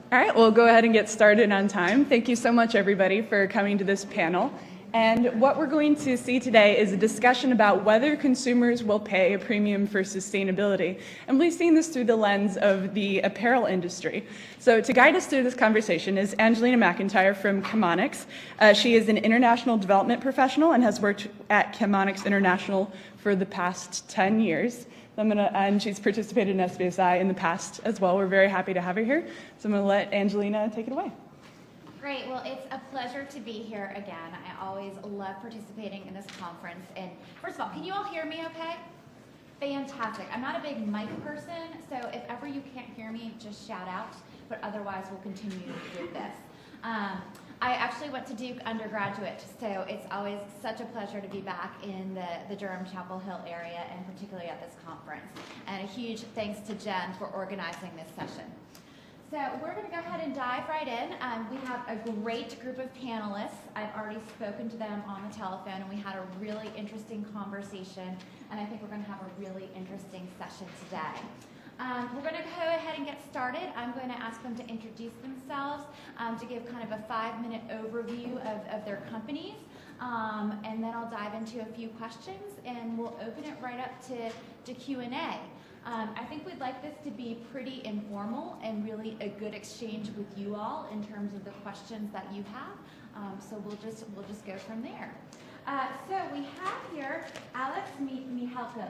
All right, we'll go ahead and get started on time. Thank you so much, everybody, for coming to this panel. And what we're going to see today is a discussion about whether consumers will pay a premium for sustainability. And we've seen this through the lens of the apparel industry. So to guide us through this conversation is Angelina McIntire from Chemonics. She is an international development professional and has worked at Chemonics International for the past 10 years. And she's participated in SBSI in the past as well. We're very happy to have her here. So I'm going to let Angelina take it away. Great. Well, it's a pleasure to be here again. I always love participating in this conference. And first of all, can you all hear me okay? Fantastic. I'm not a big mic person, so if ever you can't hear me, just shout out. But otherwise, we'll continue with this. I actually went to Duke undergraduate, so it's always such a pleasure to be back in the Durham Chapel Hill area, and particularly at this conference. And a huge thanks to Jen for organizing this session. So we're going to go ahead and dive right in. We have a great group of panelists. I've already spoken to them on the telephone, and we had a really interesting conversation, and I think we're going to have a really interesting session today. We're going to go ahead and get started. I'm going to ask them to introduce themselves, to give kind of a 5-minute overview of their companies, and then I'll dive into a few questions, and we'll open it right up to Q&A. I think we'd like this to be pretty informal and really a good exchange with you all in terms of the questions that you have. So we'll just go from there. So we have here Alex Michalko.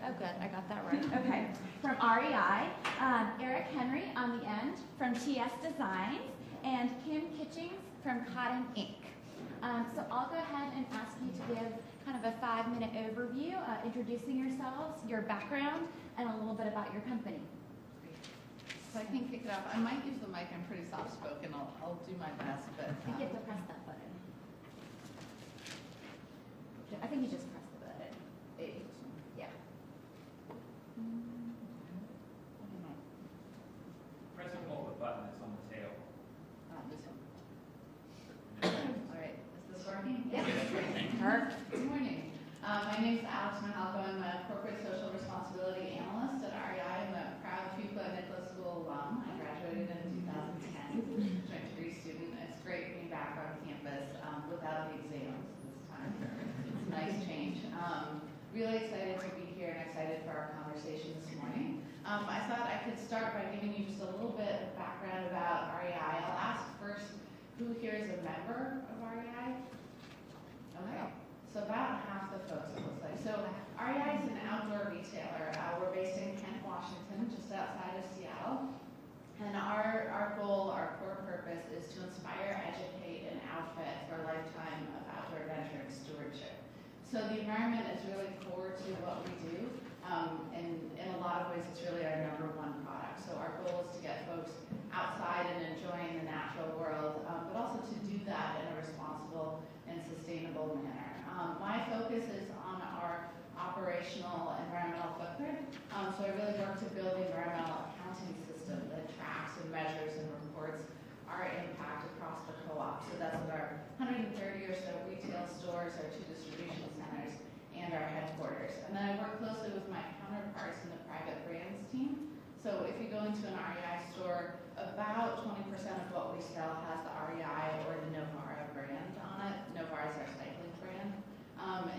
Oh, good, I got that right. Okay, from REI. Eric Henry on the end from TS Designs, and Kim Kitchings from Cotton Inc. So I'll go ahead and ask you to give kind of a 5-minute overview, introducing yourselves, your background, and a little bit about your company. So I can kick it off. I might use the mic. I'm pretty soft-spoken. I'll do my best. But you have to press that button. I think you just press the button. Yeah. Press and hold the button that's on the tail. This one. All right. Is this working? Yes. Perfect. Good morning. My name is Alex Michalko. I'm a corporate social responsibility analyst at REI. I'm a proud Fuqua Nicholas School alum. I graduated in 2010. Joint degree student. It's great being back on campus without the exams this time. It's a nice change. Really excited to be here and excited for our conversation this morning. I thought I could start by giving you just a little bit of background about REI. I'll ask first, who here is a member of REI? Okay. So about half the folks, it looks like. So REI is an outdoor retailer. We're based in Kent, Washington, just outside of Seattle. And our goal, our core purpose is to inspire, educate, and outfit for a lifetime of outdoor adventure and stewardship. So the environment is really core to what we do. And in a lot of ways, it's really our #1 product. So our goal is to get folks outside and enjoying the natural world, but also to do that in a responsible and sustainable manner. My focus is on our operational environmental footprint. So I really work to build the environmental accounting system that tracks and measures and reports our impact across the co-op. So that's with our 130 or so retail stores, our 2 distribution centers, and our headquarters. And then I work closely with my counterparts in the private brands team. So if you go into an REI store, about 20% of what we sell has the REI or the Novara brand on it. Novara is our cycling brand.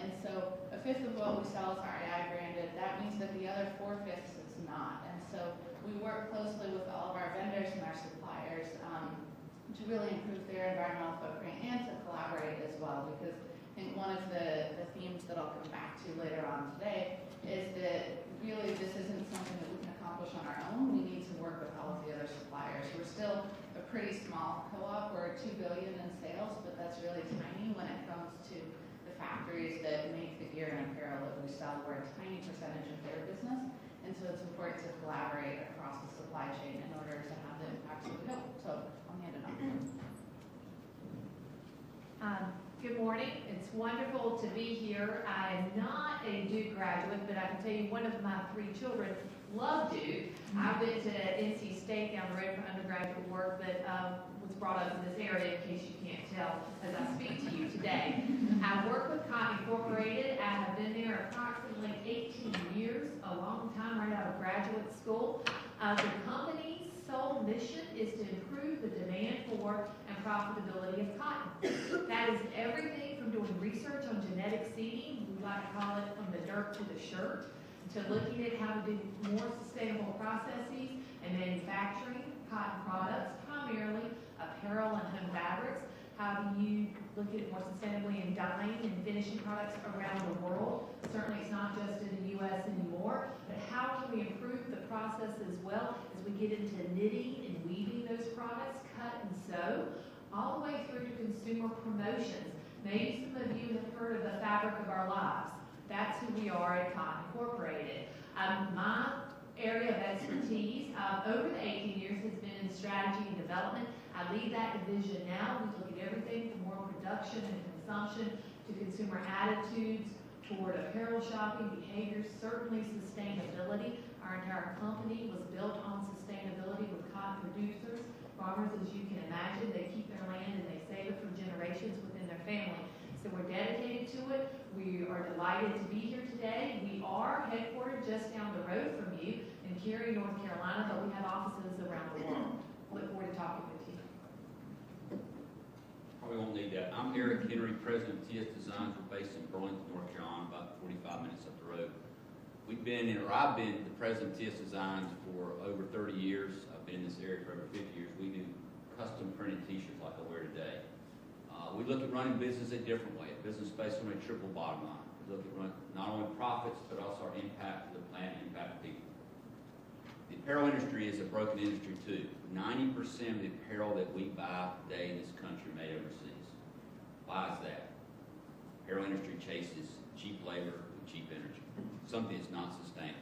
And so a fifth of what we sell is REI branded. That means that the other 4/5 is not. And so we work closely with all of our vendors and our suppliers to really improve their environmental footprint and to collaborate as well, because I think one of the themes that I'll come back to later on today is that really this isn't something that we can accomplish on our own. We need to work with all of the other suppliers. We're still a pretty small co-op. We're $2 billion in sales, but that's really tiny when it comes to the factories that make the gear and apparel that we sell. We're a tiny percentage of their business, and so it's important to collaborate across the supply chain in order to have the impact that we hope. So I'll hand it off. Good morning. It's wonderful to be here. I'm not a Duke graduate, but I can tell you one of my 3 children love Duke. I went to NC State down the road for undergraduate work, but was brought up in this area, in case you can't tell, as I speak to you today. I work with Cotton Incorporated. I have been there approximately 18 years, a long time right out of graduate school. The company sole mission is to improve the demand for and profitability of cotton. That is everything from doing research on genetic seeding, we like to call it from the dirt to the shirt, to looking at how to do more sustainable processes and manufacturing cotton products, primarily apparel and home fabrics. How do you look at it more sustainably in dyeing and finishing products around the world? Certainly it's not just in the U.S. anymore, but how can we improve the process as well as we get into knitting and weaving those products, cut and sew, all the way through to consumer promotions. Maybe some of you have heard of the fabric of our lives. That's who we are at Cotton Incorporated. My area of expertise over the 18 years has been in strategy and development. I lead that division now. We look at everything from more production and consumption to consumer attitudes toward apparel shopping behaviors, certainly sustainability. Our entire company was built on sustainability with cotton producers. Farmers, as you can imagine, they keep their land and they save it for generations within their family. So we're dedicated to it. We are delighted to be here today. We are headquartered just down the road from you in Cary, North Carolina, but we have offices around the world. Look forward to talking with you. Probably won't need that. I'm Eric Henry, president of TS Designs. We're based in Burlington, North Carolina, about 45 minutes up the road. I've been the president of TS Designs for over 30 years. I've been in this area for over 50 years. We do custom printed t-shirts like I wear today. We look at running business a different way, a business based on a triple bottom line. We look at not only profits, but also our impact to the planet, impact to people. The apparel industry is a broken industry too. 90% of the apparel that we buy today in this country are made overseas. Why is that? The apparel industry chases cheap labor with cheap energy, something that's not sustainable.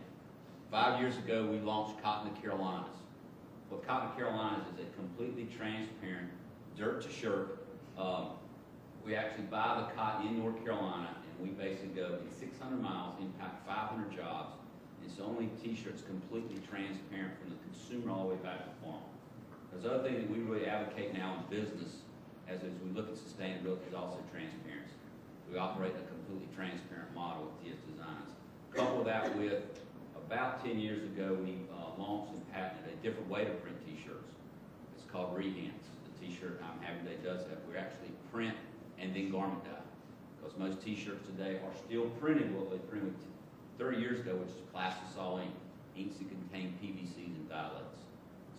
5 years ago, we launched Cotton to Carolinas. What Cotton to Carolinas is a completely transparent, dirt to shirt. We actually buy the cotton in North Carolina, and we basically go in 600 miles, impact 500 jobs. It's only t-shirts completely transparent from the consumer all the way back to the farm. There's other thing that we really advocate now in business as we look at sustainability is also transparency. We operate in a completely transparent model with TS Designs. Couple that with, about 10 years ago, we launched and patented a different way to print t-shirts. It's called rehance. The t-shirt I'm having today does that. We actually print and then garment dye. Because most t-shirts today are still printed what they printed 30 years ago, which is plastisol ink, inks that contain PVCs and phthalates.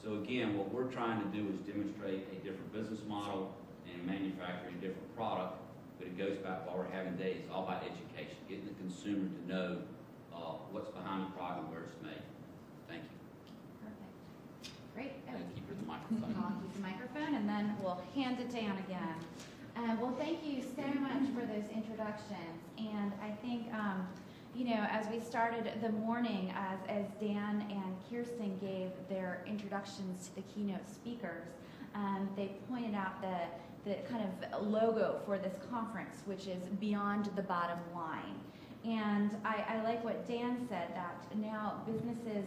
So again, what we're trying to do is demonstrate a different business model and manufacturing a different product, but it goes back to what we're having today. It's all about education, getting the consumer to know what's behind the product and where it's made. Thank you. Perfect. Great. Thank you for the microphone. I'll use the microphone and then we'll hand it down again. Well, thank you so much for those introductions. And I think, as we started the morning, as Dan and Kirsten gave their introductions to the keynote speakers, they pointed out the kind of logo for this conference, which is beyond the bottom line. And I like what Dan said, that now businesses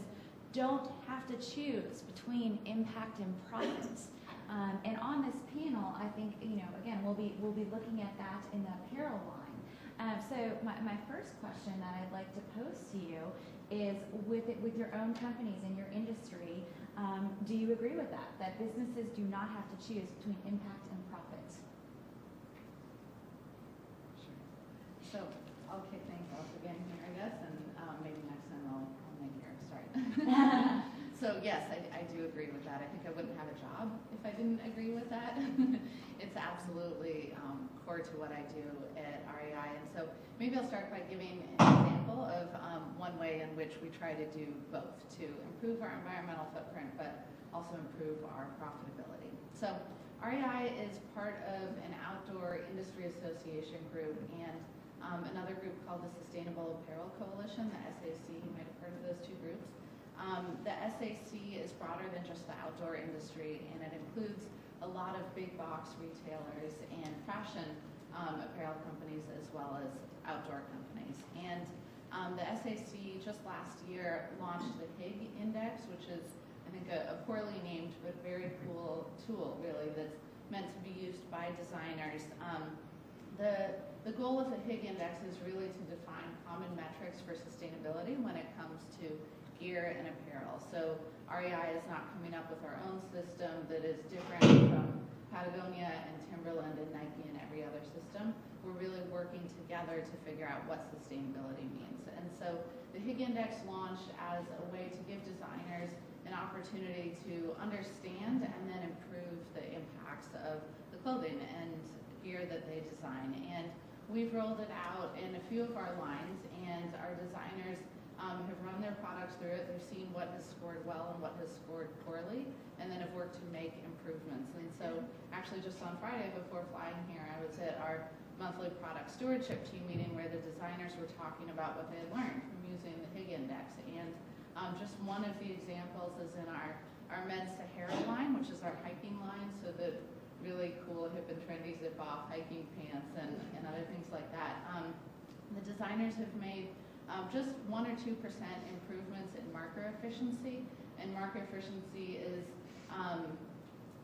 don't have to choose between impact and profits. And on this panel, I think, again, we'll be looking at that in the apparel line. So my first question that I'd like to pose to you is, with your own companies and your industry, do you agree with that businesses do not have to choose between impact and profits? So I'll kick things off again here, I guess, and maybe next time I'll make Eric start. So yes, I do agree with that. I think I wouldn't have a job if I didn't agree with that. It's absolutely core to what I do at REI. And so maybe I'll start by giving an example of one way in which we try to do both to improve our environmental footprint, but also improve our profitability. So REI is part of an outdoor industry association group and another group called the Sustainable Apparel Coalition, the SAC. You might have heard of those two groups. The SAC is broader than just the outdoor industry, and it includes a lot of big box retailers and fashion apparel companies as well as outdoor companies. And the SAC just last year launched the HIG Index, which is, I think, a poorly named but very cool tool, really, that's meant to be used by designers. The goal of the HIG Index is really to define common metrics for sustainability when it comes to gear and apparel. So REI is not coming up with our own system that is different from Patagonia and Timberland and Nike and every other system. We're really working together to figure out what sustainability means. And so the Higg Index launched as a way to give designers an opportunity to understand and then improve the impacts of the clothing and gear that they design. And we've rolled it out in a few of our lines, and our designers have run their products through it. They've seen what has scored well and what has scored poorly, and then have worked to make improvements. And so actually just on Friday before flying here, I was at our monthly product stewardship team meeting where the designers were talking about what they had learned from using the Higg Index. And just one of the examples is in our men's Sahara line, which is our hiking line, so the really cool hip and trendy zip-off hiking pants and other things like that. The designers have made just 1 or 2% improvements in marker efficiency, and marker efficiency is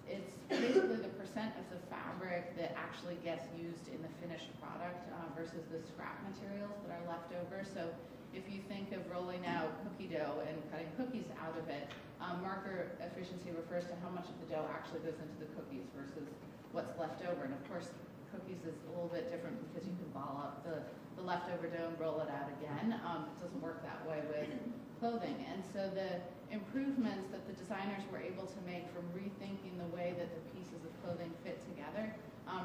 it's basically the percent of the fabric that actually gets used in the finished product versus the scrap materials that are left over. So if you think of rolling out cookie dough and cutting cookies out of it, marker efficiency refers to how much of the dough actually goes into the cookies versus what's left over. And of course, cookies is a little bit different because you can ball up the leftover dough and roll it out again. It doesn't work that way with clothing. And so the improvements that the designers were able to make from rethinking the way that the pieces of clothing fit together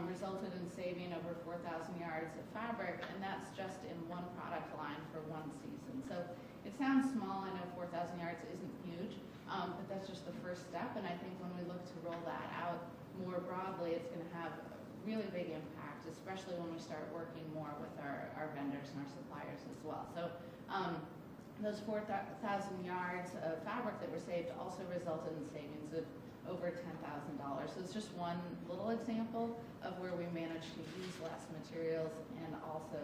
resulted in saving over 4,000 yards of fabric, and that's just in one product line for one season. So it sounds small. I know 4,000 yards isn't huge, but that's just the first step. And I think when we look to roll that out more broadly, it's going to have a really big impact, especially when we start working more with our vendors and our suppliers as well. So those 4,000 yards of fabric that were saved also resulted in savings of over $10,000. So it's just one little example of where we managed to use less materials and also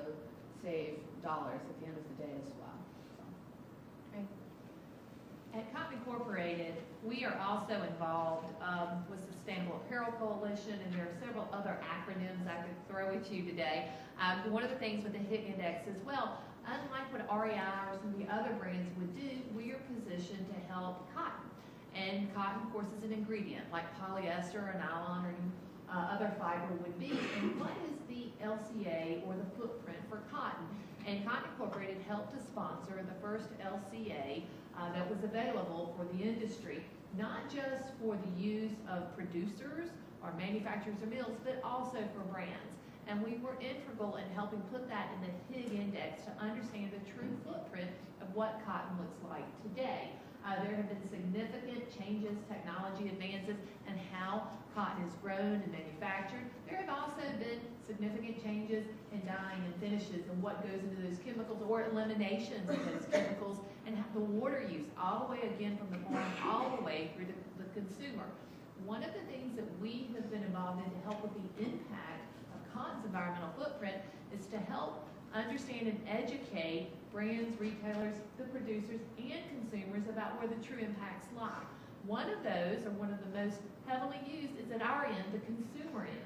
save dollars at the end of the day as well. So. Great. At Cotton Incorporated, we are also involved with Sustainable Apparel Coalition, and there are several other acronyms I could throw at you today. One of the things with the Higg Index as well, unlike what REI or some of the other brands would do, we are positioned to help cotton. And cotton, of course, is an ingredient like polyester or nylon or other fiber would be. And what is the LCA or the footprint for cotton? And Cotton Incorporated helped to sponsor the first LCA that was available for the industry, not just for the use of producers or manufacturers or mills, but also for brands. And we were integral in helping put that in the Higg Index to understand the true footprint of what cotton looks like today. There have been significant changes, technology advances, and how cotton is grown and manufactured. There have also been significant changes in dyeing and finishes and what goes into those chemicals or eliminations of those chemicals and the water use all the way again from the farm all the way through the consumer. One of the things that we have been involved in to help with the impact of cotton's environmental footprint is to help understand and educate brands, retailers, the producers, and consumers about where the true impacts lie. One of those, or one of the most heavily used, is at our end, the consumer end,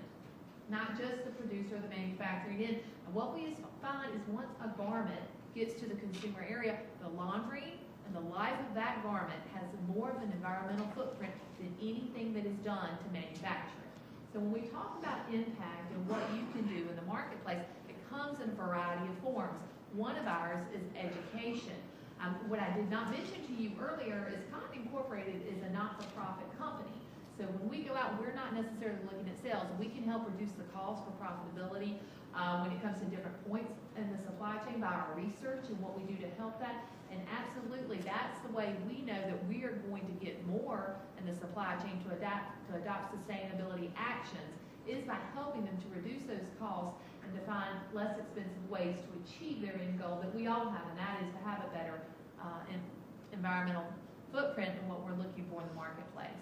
not just the producer or the manufacturing end. And what we find is once a garment gets to the consumer area, the laundry and the life of that garment has more of an environmental footprint than anything that is done to manufacture it. So when we talk about impact and what you can do in the marketplace, it comes in a variety of forms. One of ours is education. What I did not mention to you earlier is Cotton Incorporated is a not-for-profit company. So when we go out, we're not necessarily looking at sales. We can help reduce the cost for profitability when it comes to different points in the supply chain by our research and what we do to help that. And absolutely, that's the way we know that we are going to get more in the supply chain to adopt sustainability actions is by helping them to reduce those costs and to find less expensive ways to achieve their end goal that we all have, and that is to have a better environmental footprint in what we're looking for in the marketplace.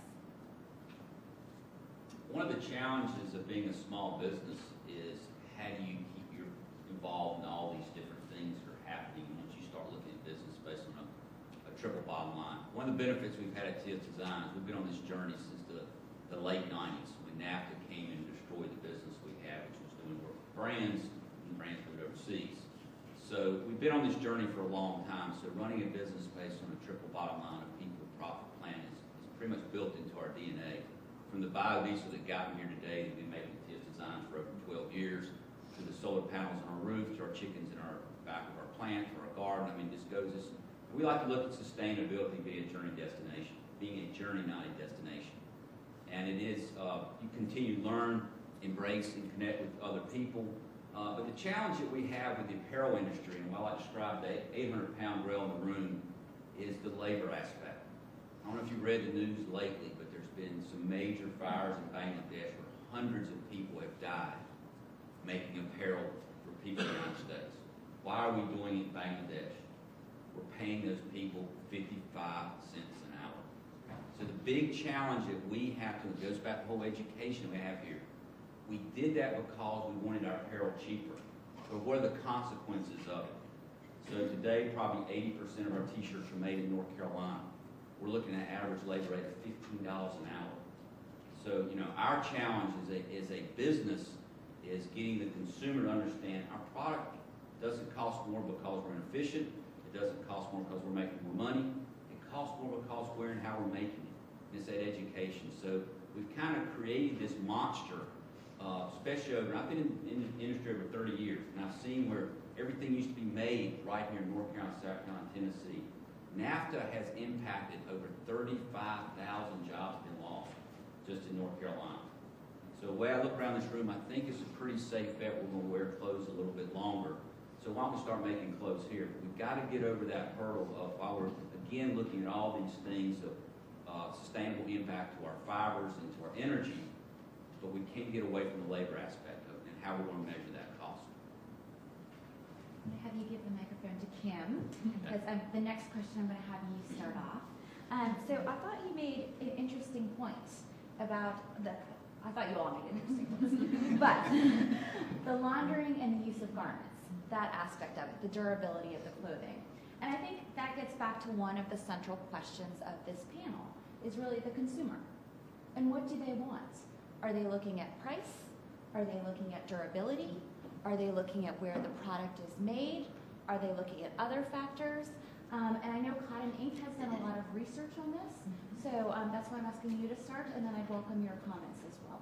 One of the challenges of being a small business is how do you keep your involved in all these different things that are happening once you start looking at business based on a triple bottom line. One of the benefits we've had at TS Design is we've been on this journey since the late 90s when NAFTA came in and destroyed the business we had, which was doing work with brands, and brands moved overseas. So we've been on this journey for a long time. So running a business based on a triple bottom line of people, profit, planet, pretty much built into our DNA. From the biodiesel that got me here today, that we've been making TS Designs for over 12 years, to the solar panels on our roof, to our chickens in our back of our plant, to our garden. I mean, this goes this. We like to look at sustainability being a journey destination, being a journey, not a destination. And it is, you continue to learn, embrace, and connect with other people. But the challenge that we have with the apparel industry, and while I described the 800-pound gorilla in the room, is the labor aspect. I don't know if you've read the news lately, but there's been some major fires in Bangladesh where hundreds of people have died making apparel for people in the United States. Why are we doing it in Bangladesh? We're paying those people 55 cents an hour. So the big challenge that we have to, it goes back to the whole education we have here. We did that because we wanted our apparel cheaper. But what are the consequences of it? So today, probably 80% of our t-shirts are made in North Carolina. We're looking at average labor rate of $15 an hour. So, you know, our challenge as a business is getting the consumer to understand our product doesn't cost more because we're inefficient. It doesn't cost more because we're making more money. It costs more because where and how we're making it. It's that education. So we've kind of created this monster, especially over, I've been in the industry over 30 years, and I've seen where everything used to be made right here in North Carolina, South Carolina, Tennessee. NAFTA has impacted over 35,000 jobs have been lost just in North Carolina. So the way I look around this room, I think it's a pretty safe bet we're going to wear clothes a little bit longer. So why don't we start making clothes here? But we've got to get over that hurdle of while we're, again, looking at all these things of sustainable impact to our fibers and to our energy, but we can't get away from the labor aspect of it and how we want to measure that cost. I'm going to have you give the microphone to Kim, because the next question I'm going to have you start off. So I thought you made an interesting point about I thought you all made interesting points, but the laundering and the use of garments, that aspect of it, the durability of the clothing. And I think that gets back to one of the central questions of this panel, is really the consumer. And what do they want? Are they looking at price? Are they looking at durability? Are they looking at where the product is made? Are they looking at other factors? And I know Cotton Inc. has done a lot of research on this, so that's why I'm asking you to start, and then I welcome your comments as well.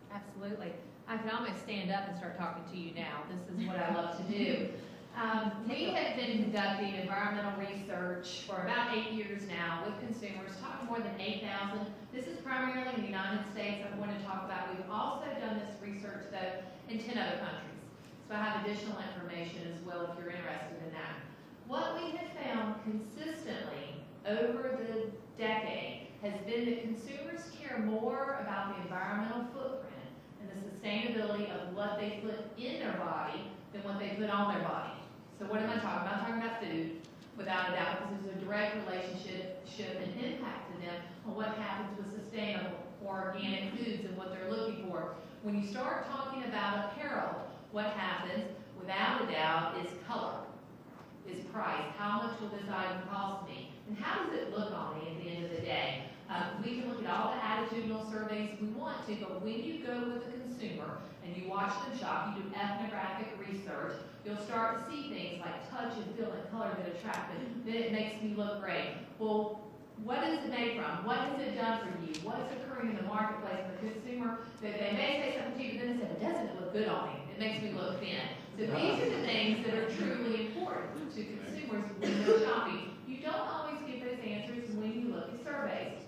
Absolutely. I can almost stand up and start talking to you now. This is what I love to do. We have been conducting environmental research for about 8 years now with consumers, talking more than 8,000. This is primarily in the United States I want to talk about. We've also done this research, though, in 10 other countries. So I have additional information as well if you're interested in that. What we have found consistently over the decade has been that consumers care more about the environmental footprint and the sustainability of what they put in their body than what they put on their body. So what am I talking about? I'm talking about food, without a doubt, because there's a direct relationship and impact to them on what happens with sustainable or organic foods and what they're looking for. When you start talking about apparel, what happens, without a doubt, is color, is price. How much will this item cost me? And how does it look on me at the end of the day? We can look at all the attitudinal surveys we want to, but when you go with a consumer and you watch them shop, you do ethnographic research, you'll start to see things like touch and feel and color that attract them. Then it makes me look great. Well, what is it made from? What has it done for you? What's occurring in the marketplace for the consumer? That they may say something to you, but then they say, it doesn't look good on me. It makes me look thin. So these are the things that are truly important to consumers when they're shopping. You don't always get those answers when you look at surveys.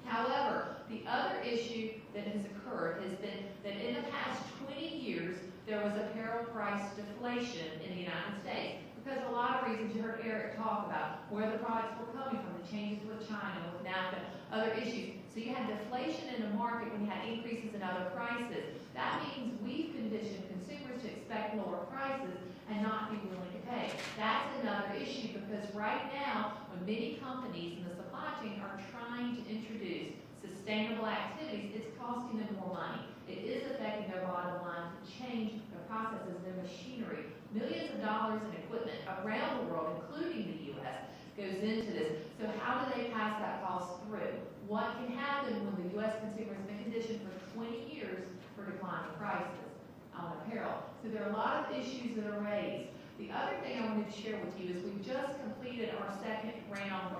However, the other issue that has occurred has been that in the past 20 years, there was apparel price deflation in the United States. Because of a lot of reasons, you heard Eric talk about where the products were coming from, the changes with China, with NAFTA, other issues. So you had deflation in the market when you had increases in other prices. That means we've conditioned consumers to expect lower prices and not be willing to pay. That's another issue because right now, when many companies in the supply chain are trying to introduce sustainable activities, it's costing them more money. It is affecting their bottom line to change their processes, their machinery. Millions of dollars in equipment around the world, including the U.S., goes into this. So how do they pass that cost through? What can happen when the U.S. consumer has been conditioned for 20 years for declining prices on apparel? So there are a lot of issues that are raised. The other thing I wanted to share with you is we've just completed our second round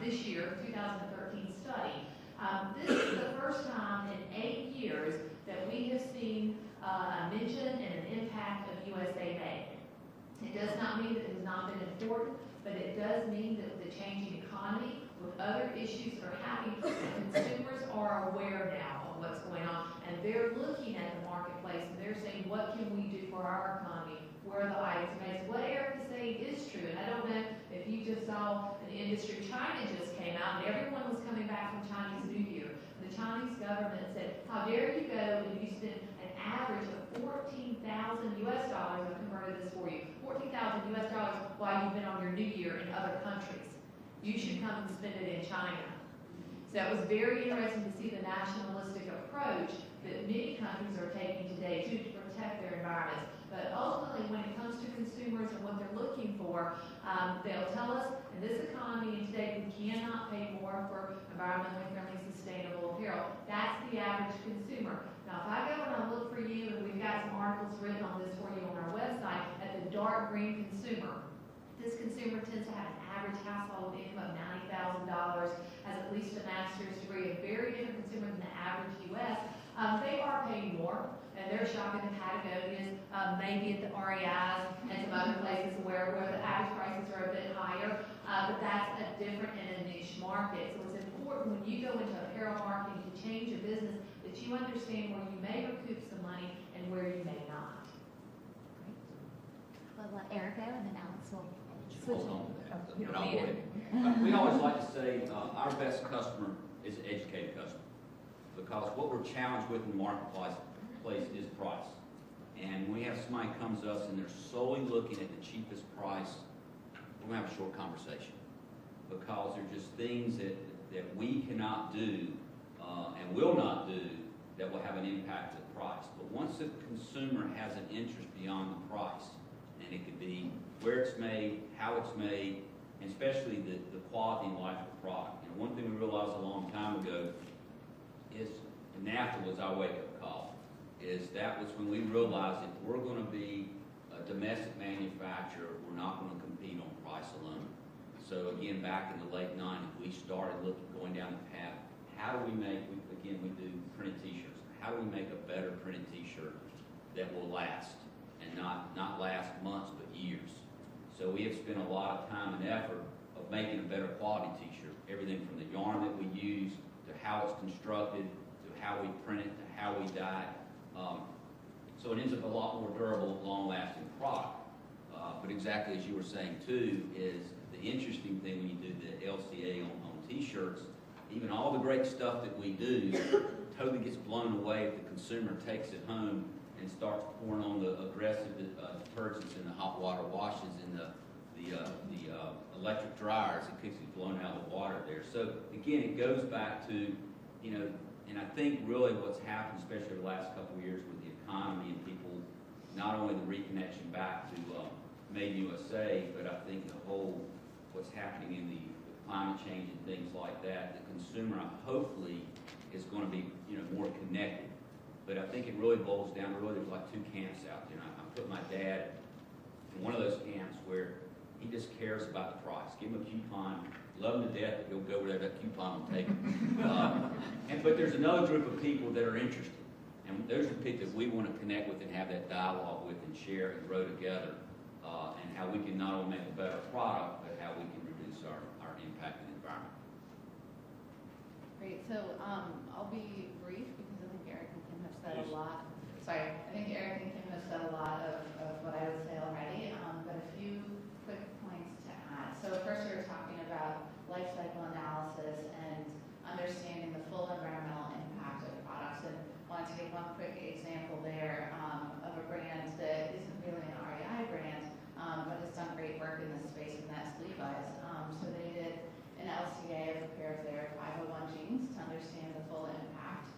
this year, 2013 study This is the first time in 8 years that we have seen a mention and an impact of USA Made. It does not mean that it has not been important, but it does mean that with the changing economy, with other issues that are happening, consumers are aware now of what's going on, and they're looking at the marketplace and they're saying, what can we do for our economy? Where are the items made? So what Eric is saying is true, and I don't know if you just saw an industry, China just came out, and everyone was coming back from Chinese New Year. The Chinese government said, how dare you go and you spend an average of $14,000 US, I've converted this for you, $14,000 US while you've been on your New Year in other countries. You should come and spend it in China. So that was very interesting to see the nationalistic approach that many countries are taking today to protect their environments. But ultimately, when it comes to consumers and what they're looking for, they'll tell us, in this economy and today, we cannot pay more for environmentally friendly, sustainable apparel. That's the average consumer. Now, if I go and I look for you, and we've got some articles written on this for you on our website, at the dark green consumer, this consumer tends to have an average household income of $90,000, has at least a master's degree, a very different consumer than the average U.S. They are paying more, and they're shopping the Patagonias, maybe at the REIs and some other places where the average prices are a bit higher, but that's a different and a niche market. So it's important when you go into apparel marketing to change your business that you understand where you may recoup some money and where you may not. We'll let Eric go, and then Alex will switch. Hold on to that. You But don't I'll need go it. ahead. We always like to say our best customer is an educated customer, because what we're challenged with in the marketplace is price. And when we have somebody comes to us and they're solely looking at the cheapest price, we're going to have a short conversation, because they're just things that we cannot do and will not do that will have an impact on the price. But once the consumer has an interest beyond the price, and it could be where it's made, how it's made, and especially the quality and life of the product. And one thing we realized a long time ago is, and NAFTA was our wake-up call, is that was when we realized if we're going to be a domestic manufacturer, we're not going to compete on price alone. So again, back in the late 90s, we started going down the path, how do we make, we do printed t-shirts, how do we make a better printed t-shirt that will last, and not last months, but years. So we have spent a lot of time and effort of making a better quality t-shirt, everything from the yarn that we use, to how it's constructed, to how we print it, to how we dye it. So it ends up a lot more durable, long-lasting product. But exactly as you were saying too, is the interesting thing when you do the LCA on t-shirts, even all the great stuff that we do totally gets blown away if the consumer takes it home and starts pouring on the aggressive detergents and the hot water washes and the electric dryers. It gets blown out of the water there. So again, it goes back to, and I think really what's happened, especially over the last couple of years with the economy and people, not only the reconnection back to Made in USA, but I think the whole, what's happening in the climate change and things like that, the consumer hopefully is going to be, more connected. But I think it really boils down to there's like two camps out there. I put my dad in one of those camps where he just cares about the price. Give him a coupon, love him to death, but he'll go where that coupon will take him. But there's another group of people that are interested. And those are the people that we want to connect with and have that dialogue with and share and grow together. And how we can not only make a better product, but how we can reduce our impact on the environment. Great, so I'll be brief because I think Eric and Kim have said a lot. Sorry, I think Eric and Kim have said a lot of what I would say already, but a few quick points to add. So first we were talking about life cycle analysis and understanding the full environmental impact of products. And I wanted to give one quick example there of a brand that isn't really an REI brand, but has done great work in this space, and that's Levi's. So they did an LCA of a pair of their 501 jeans to understand the full impact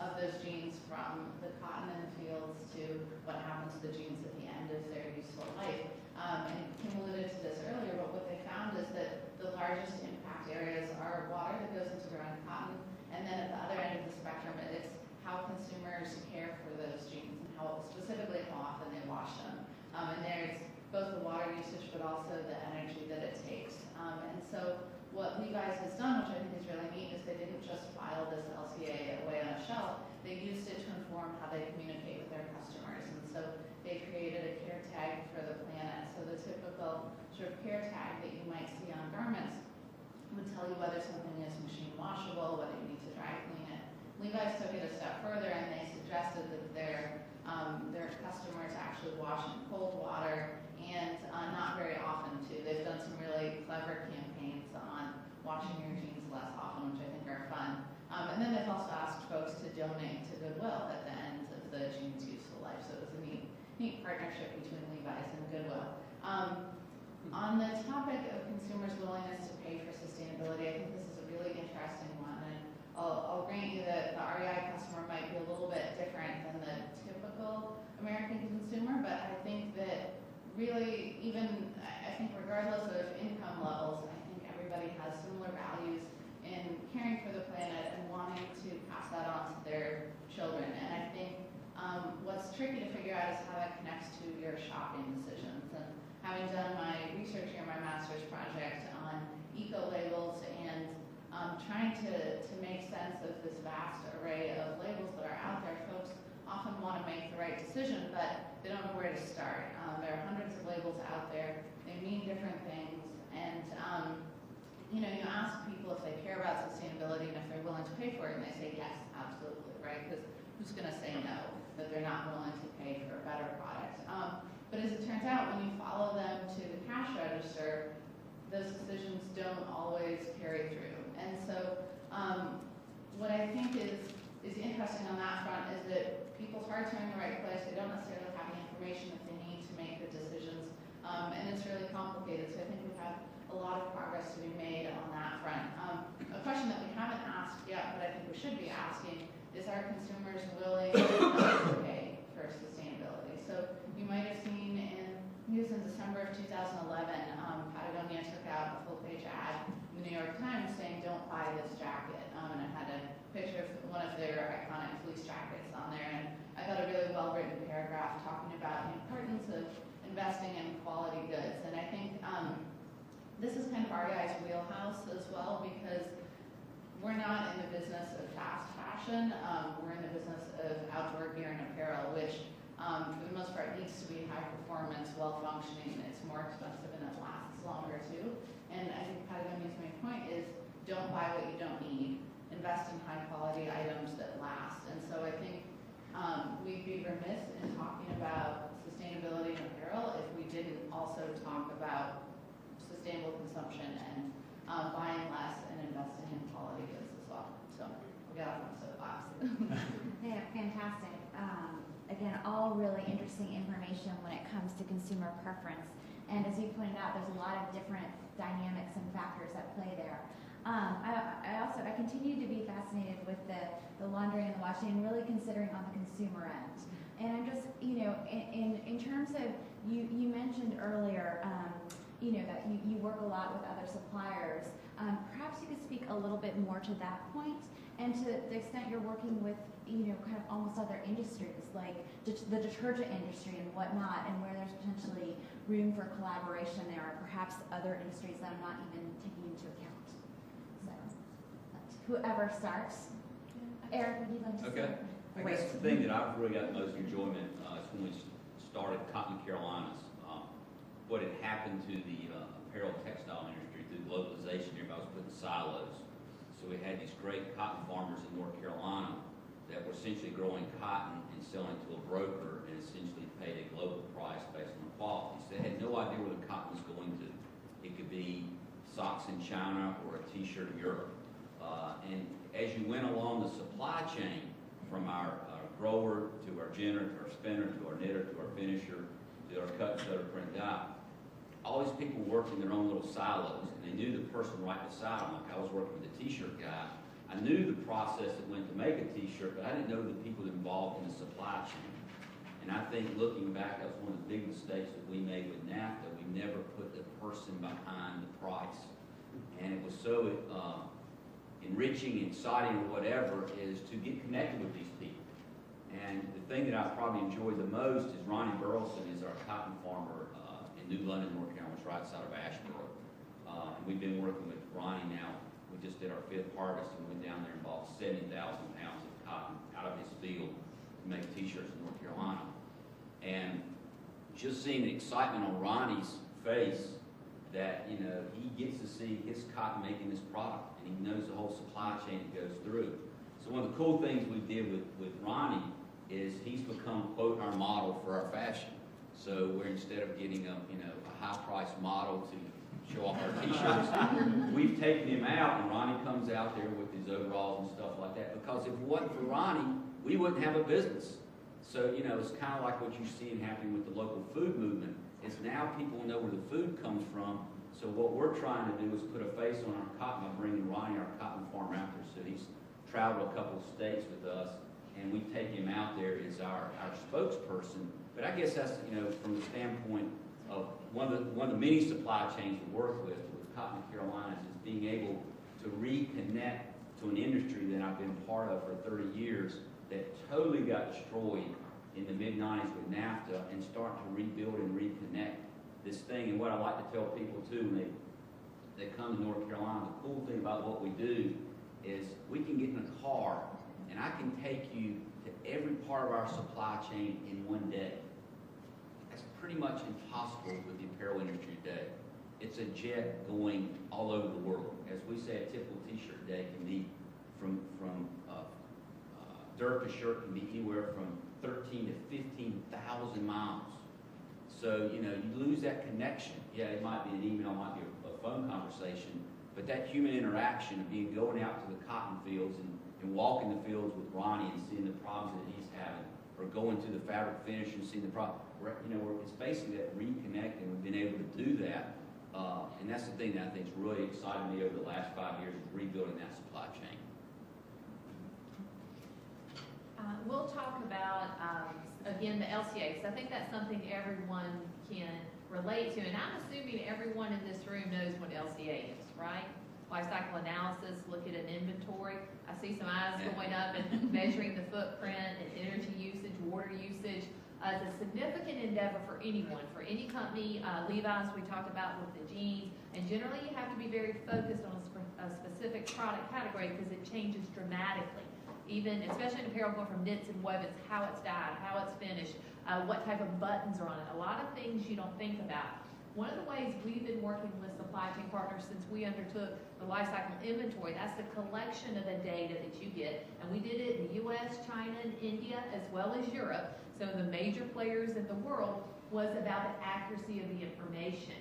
of those jeans, from the cotton in the fields to what happens to the jeans at the end of their useful life. And Kim alluded to this earlier, but what they found is that the largest impact areas are water that goes into ground cotton, and then at the other end of the spectrum, it's how consumers care for those jeans and how often they wash them. And there's both the water usage, but also the energy that it takes. And so what Levi's has done, which I think is really neat, is they didn't just file this LCA away on a shelf. They used it to inform how they communicate with their customers. And so they created a care tag for the planet. So the typical sort of care tag that you might see on garments would tell you whether something is machine washable, whether you need to dry clean it. Levi's took it a step further, and they suggested that their customers actually wash in cold water, and not very often too. They've done some really clever campaigns on washing your jeans less often, which I think are fun. And then they've also asked folks to donate to Goodwill at the end of the jeans' useful life. So it was a neat partnership between Levi's and Goodwill. On the topic of consumers' willingness to pay for sustainability, I think this is a really interesting one. And I'll grant you that the REI customer might be a little bit different than the typical American consumer, but I think that really, I think regardless of income levels, I think everybody has similar values in caring for the planet and wanting to pass that on to their children. And I think what's tricky to figure out is how that connects to your shopping decisions. And having done my research here, my master's project on eco-labels and trying to make sense of this vast array of labels that are out there, folks often want to make the right decision, but they don't know where to start. There are hundreds of labels out there. They mean different things. And, you ask people if they care about sustainability and if they're willing to pay for it, and they say yes, absolutely, right? Because who's going to say no, that they're not willing to pay for a better product? But as it turns out, when you follow them to the cash register, those decisions don't always carry through. And so what I think is interesting on that front is that people's hearts are in the right place. They don't necessarily have the information that they need to make the decisions. And it's really complicated. So I think we've had a lot of progress to be made on that front. A question that we haven't asked yet, but I think we should be asking, is are consumers willing to pay for sustainability? So you might have seen in December of 2011, Patagonia took out a full-page ad in the New York Times saying, "Don't buy this jacket," and it had a picture of one of their iconic fleece jackets on there. And I thought a really well-written paragraph talking about the importance of investing in quality goods. And I think this is kind of REI's wheelhouse as well, because we're not in the business of fast fashion. We're in the business of outdoor gear and apparel, which for the most part needs to be high performance, well functioning. It's more expensive and it lasts longer too. And I think Patagonia's main point is don't buy what you don't need. Invest in high quality items that last. And so I think we'd be remiss in talking about sustainability in apparel if we didn't also talk about sustainable consumption and buying less and investing in quality goods as well. So we'll get off my soapbox. Yeah, fantastic. Again, all really interesting information when it comes to consumer preference. And as you pointed out, there's a lot of different dynamics and factors at play there. I continue to be fascinated with the laundry and the washing, and really considering on the consumer end. And I'm just, in terms of, you mentioned earlier, that you work a lot with other suppliers. Perhaps you could speak a little bit more to that point, and to the extent you're working with, kind of almost other industries, like the detergent industry and whatnot, and where there's potentially room for collaboration there, or perhaps other industries that I'm not even taking into account. So, whoever starts. Eric, would you like to Okay. start? I guess the thing that I've really got the most enjoyment is when we started Cotton Carolinas. What had happened to the apparel textile industry through globalization, everybody was put in silos. So we had these great cotton farmers in North Carolina that were essentially growing cotton and selling to a broker and essentially paid a global price based on quality. So they had no idea where the cotton was going to. It could be socks in China or a t-shirt in Europe. And as you went along the supply chain, from our grower to our ginner to our spinner to our knitter to our finisher to our cut, setter, print dye, all these people worked in their own little silos, and they knew the person right beside them. Like I was working with a t-shirt guy. I knew the process that went to make a t-shirt, but I didn't know the people involved in the supply chain. And I think looking back, that was one of the big mistakes that we made with NAFTA. We never put the person behind the price. And it was so enriching, exciting, or whatever, is to get connected with these people. And the thing that I probably enjoyed the most is Ronnie Burleson is our cotton farmer in New London, North Carolina, which is right outside of Asheboro. And we've been working with Ronnie now. We just did our 5th harvest and went down there and bought 70,000 pounds of cotton out of his field to make t-shirts in North Carolina. And just seeing the excitement on Ronnie's face that, you know, he gets to see his cotton making this product, and he knows the whole supply chain that goes through. So one of the cool things we did with Ronnie is he's become, quote, our model for our fashion. So we're, instead of getting a high-priced model to show off our t-shirts, we've taken him out, and Ronnie comes out there with his overalls and stuff like that. Because if it wasn't for Ronnie, we wouldn't have a business. So, you know, it's kind of like what you're seeing happening with the local food movement, is now people know where the food comes from. So what we're trying to do is put a face on our cotton by bringing Ronnie, our cotton farm, out there. So he's traveled a couple of states with us, and we take him out there as our spokesperson. But I guess that's, you know, from the standpoint of one of the many supply chains we work with Cotton Carolinas, is being able to reconnect to an industry that I've been part of for 30 years that totally got destroyed in the mid-90s with NAFTA, and start to rebuild and reconnect this thing. And what I like to tell people too, when they come to North Carolina, the cool thing about what we do is we can get in a car and I can take you to every part of our supply chain in one day. That's pretty much impossible with the apparel industry today. It's a jet going all over the world. As we say, a typical t-shirt day can be from dirt to shirt can be anywhere from 13 to 15,000 miles. So, you know, you lose that connection. Yeah, it might be an email, it might be a phone conversation, but that human interaction of going out to the cotton fields and walking the fields with Ronnie and seeing the problems that he's having, or going to the fabric finish and seeing the problem, you know, it's basically that reconnect, and we've been able to do that. And that's the thing that I think has really excited me over the last 5 years, is rebuilding that supply chain. We'll talk about, again, the LCA, because I think that's something everyone can relate to. And I'm assuming everyone in this room knows what LCA is, right? Life cycle analysis, look at an inventory. I see some eyes going up, and measuring the footprint and energy usage, water usage. It's a significant endeavor for anyone, for any company. Levi's, we talked about with the jeans. And generally, you have to be very focused on a specific product category because it changes dramatically. Even, especially in apparel, going from knits and wovens, how it's dyed, how it's finished, what type of buttons are on it. A lot of things you don't think about. One of the ways we've been working with supply chain partners since we undertook the life cycle inventory, that's the collection of the data that you get. And we did it in the US, China, and India, as well as Europe. So the major players in the world, was about the accuracy of the information.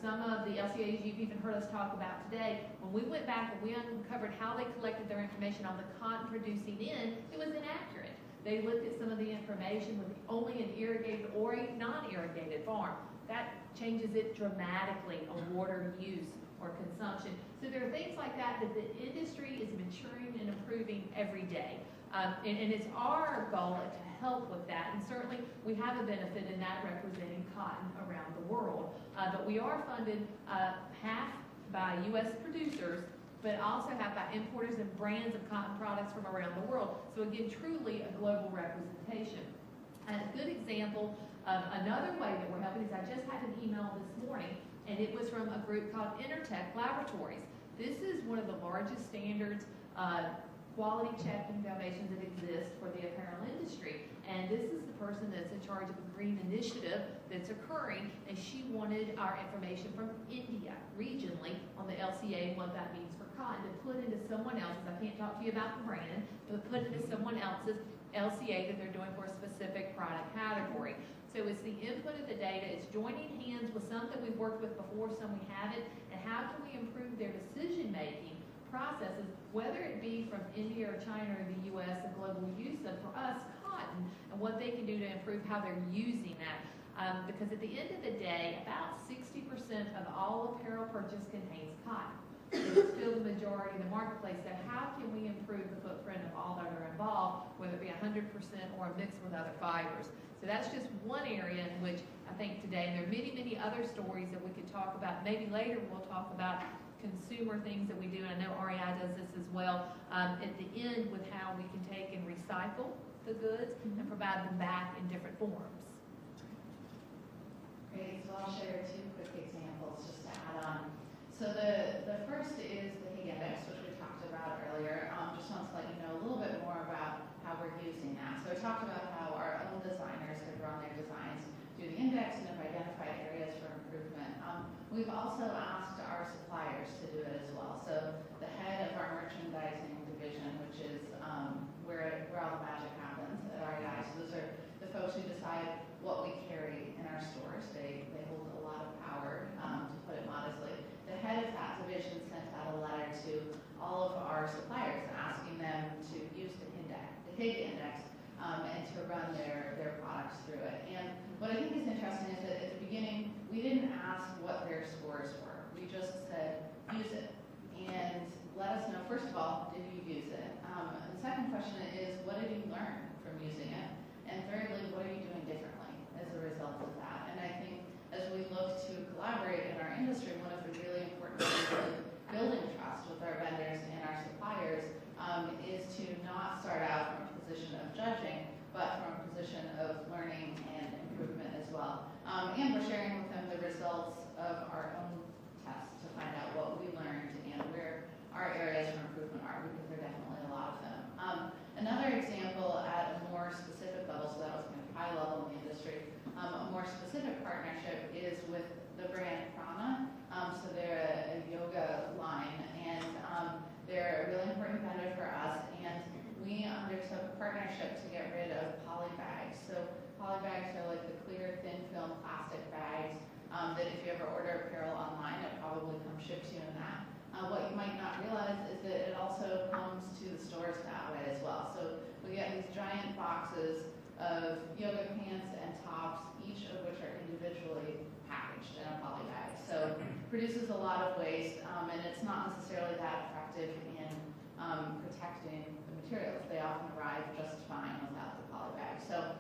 Some of the LCAs you've even heard us talk about today, when we went back and we uncovered how they collected their information on the cotton producing end, it was inaccurate. They looked at some of the information with only an irrigated or a non-irrigated farm. That changes it dramatically on water use or consumption. So there are things like that that the industry is maturing and improving every day. And it's our goal to help with that. And certainly we have a benefit in that, representing cotton around the world. But we are funded half by U.S. producers, but also half by importers and brands of cotton products from around the world. So again, truly a global representation. And a good example of another way that we're helping is I just had an email this morning, and it was from a group called Intertech Laboratories. This is one of the largest standards quality checking foundations that exist for the apparel industry. And this is the person that's in charge of a green initiative that's occurring, and she wanted our information from India regionally on the LCA and what that means for cotton, to put into someone else's, I can't talk to you about the brand, but put into someone else's LCA that they're doing for a specific product category. So it's the input of the data, it's joining hands with some that we've worked with before, some we haven't, and how can we improve their decision-making processes, whether it be from India or China or the U.S., the global use of, for us, cotton, and what they can do to improve how they're using that. Because at the end of the day, about 60% of all apparel purchase contains cotton. It's still the majority of the marketplace. So how can we improve the footprint of all that are involved, whether it be 100% or mixed with other fibers? So that's just one area in which I think today, and there are many, many other stories that we could talk about. Maybe later we'll talk about consumer things that we do, and I know REI does this as well, at the end, with how we can take and recycle the goods and provide them back in different forms. Great, so I'll share two quick examples just to add on. So the first is the Hague Index, which we talked about earlier. Just wants to let you know a little bit more about how we're using that. So I talked about how our own designers have run their designs through the index and have identified areas for improvement. We've also asked our suppliers to do it as well. So the head of our merchandising division, which is where all the magic happens at REI. So those are the folks who decide what we carry in our stores. They hold a lot of power, to put it modestly. The head of that division sent out a letter to all of our suppliers asking them to use the Hague Index, and to run their products through it. And what I think is interesting is that at the beginning, we didn't ask what their scores were. We just said, use it. And let us know, first of all, did you use it? And the second question is, what did you learn from using it? And thirdly, what are you doing differently as a result of that? And I think as we look to collaborate in our industry, one of the really important things in building trust with our vendors and our suppliers is to not start out from a position of judging, but from a position of learning and improvement as well. And we're sharing with them the results of our own tests to find out what we learned and where our areas for improvement are, because there are definitely a lot of them. Another example at a more specific level, so that was kind of high level in the industry, a more specific partnership is with the brand Prana. So they're a yoga line, and they're a really important vendor for us, and we undertook a partnership to get rid of poly bags. So poly bags are like the clear, thin film plastic bags that if you ever order apparel online, it probably comes shipped to you in that. What you might not realize is that it also comes to the stores that way as well. So we get these giant boxes of yoga pants and tops, each of which are individually packaged in a poly bag. So produces a lot of waste, and it's not necessarily that effective in protecting the materials. They often arrive just fine without the poly bag. So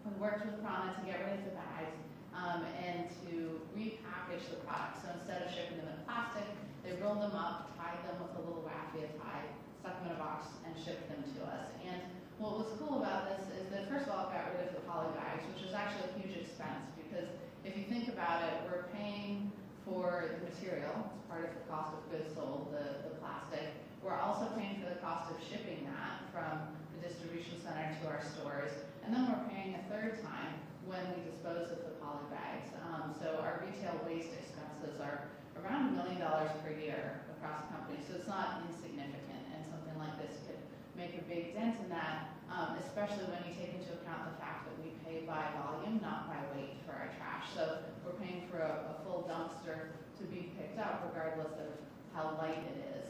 we worked with Prana to get rid of the bags and to repackage the products. So instead of shipping them in plastic, they rolled them up, tied them with a little raffia tie, stuck them in a box, and shipped them to us. And what was cool about this is that, first of all, it got rid of the poly bags, which is actually a huge expense, because if you think about it, we're paying for the material. It's part of the cost of goods sold, the plastic. We're also paying for the cost of shipping that from the distribution center to our stores. And then we're paying a third time when we dispose of the poly bags. So our retail waste expenses are around $1 million per year across the company. So it's not insignificant, and something like this could make a big dent in that, especially when you take into account the fact that we pay by volume, not by weight for our trash. So we're paying for a full dumpster to be picked up regardless of how light it is.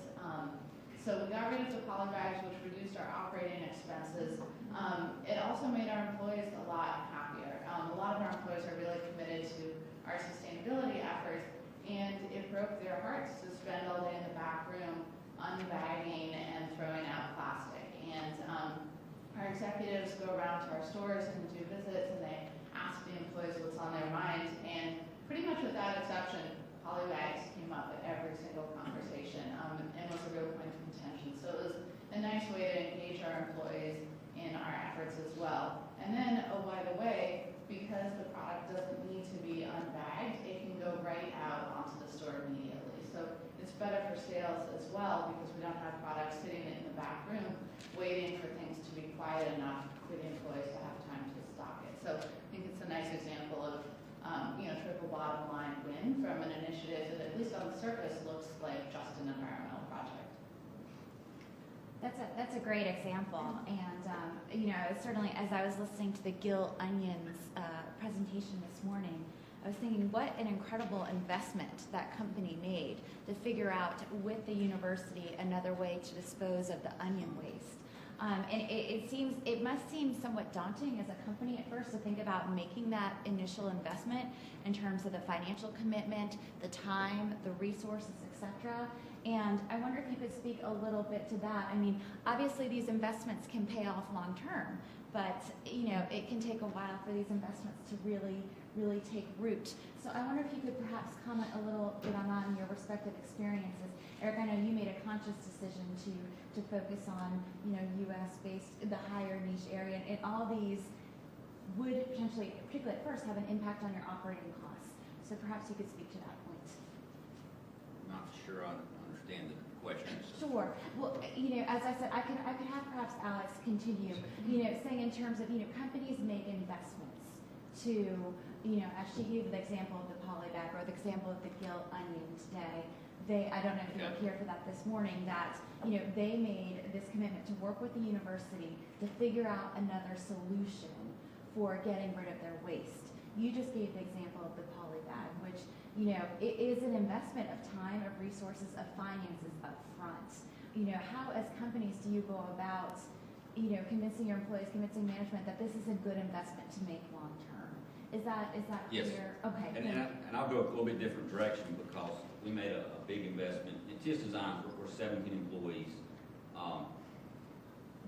So we got rid of the poly bags, which reduced our operating expenses. It also made our employees a lot happier. A lot of our employees are really committed to our sustainability efforts, and it broke their hearts to spend all day in the back room unbagging and throwing out plastic. And our executives go around to our stores and do visits, and they ask the employees what's on their mind. And pretty much without exception, poly bags came up at every single conversation and was a real point of contention. So it was a nice way to engage our employees in our efforts as well. And then, oh, by the way, because the product doesn't need to be unbagged, it can go right out onto the store immediately. So it's better for sales as well, because we don't have products sitting in the back room waiting for things to be quiet enough for the employees to have time to stock it. So I think it's a nice example of triple bottom line win from an initiative that, at least on the surface, looks like just an environmental project. That's a great example, and certainly as I was listening to the Gill Onions presentation this morning, I was thinking what an incredible investment that company made to figure out with the university another way to dispose of the onion waste. And it must seem somewhat daunting as a company at first to think about making that initial investment in terms of the financial commitment, the time, the resources, etc. And I wonder if you could speak a little bit to that. I mean, obviously these investments can pay off long term, but it can take a while for these investments to really take root. So I wonder if you could perhaps comment a little bit on that and your respective experiences. Eric, I know you made a conscious decision to focus on U.S.-based, the higher niche area, and all these would potentially, particularly at first, have an impact on your operating costs. So perhaps you could speak to that point. not sure I understand the question. Sure. Well, as I said, I could have perhaps Alex continue, saying in terms of, companies make investments to, as she gave the example of the poly bag or the example of the gilt onion today. I don't know if you were here for that this morning, that, they made this commitment to work with the university to figure out another solution for getting rid of their waste. You just gave the example of the poly bag, which, it is an investment of time, of resources, of finances up front. How as companies do you go about, convincing your employees, convincing management that this is a good investment to make long term? Is that Yes. clear? Okay. And I'll go a little bit different direction because we made a big investment. In TS Designs, we're 17 employees.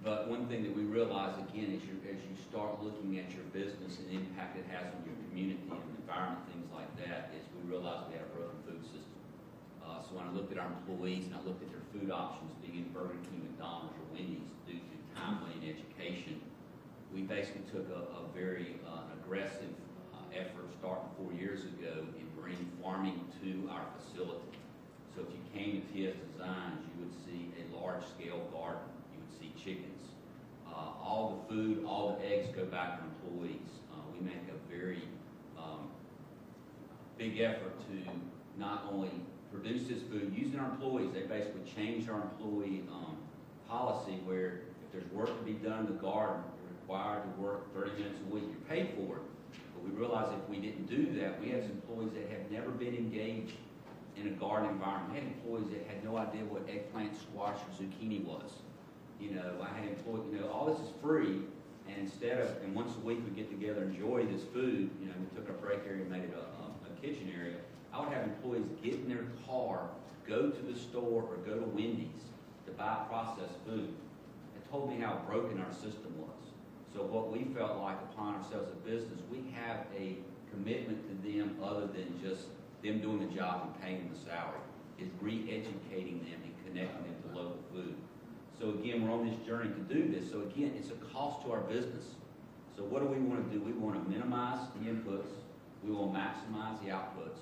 But one thing that we realize, again, as you start looking at your business and the impact it has on your community and environment, things like that, is we realized we had a broken food system. So when I looked at our employees and I looked at their food options, being in Burger King, McDonald's, or Wendy's, due to time, money, and education, we basically took a very aggressive effort starting 4 years ago in bringing farming to our facility. So if you came to TS Designs, you would see a large-scale garden. You would see chickens. All the food, all the eggs go back to employees. We make a very big effort to not only produce this food using our employees. They basically changed our employee policy where if there's work to be done in the garden, you're required to work 30 minutes a week. You're paid for it. But we realized if we didn't do that, we had some employees that had never been engaged in a garden environment. We had employees that had no idea what eggplant, squash, or zucchini was. I had employees, all this is free, and and once a week we get together and enjoy this food, we took our break area and made it a kitchen area. I would have employees get in their car, go to the store, or go to Wendy's to buy processed food. It told me how broken our system was. So what we felt like upon ourselves as a business, we have a commitment to them other than just them doing the job and paying them the salary, is re-educating them and connecting them to local food. So again, we're on this journey to do this. So again, it's a cost to our business. So what do we want to do? We want to minimize the inputs. We will maximize the outputs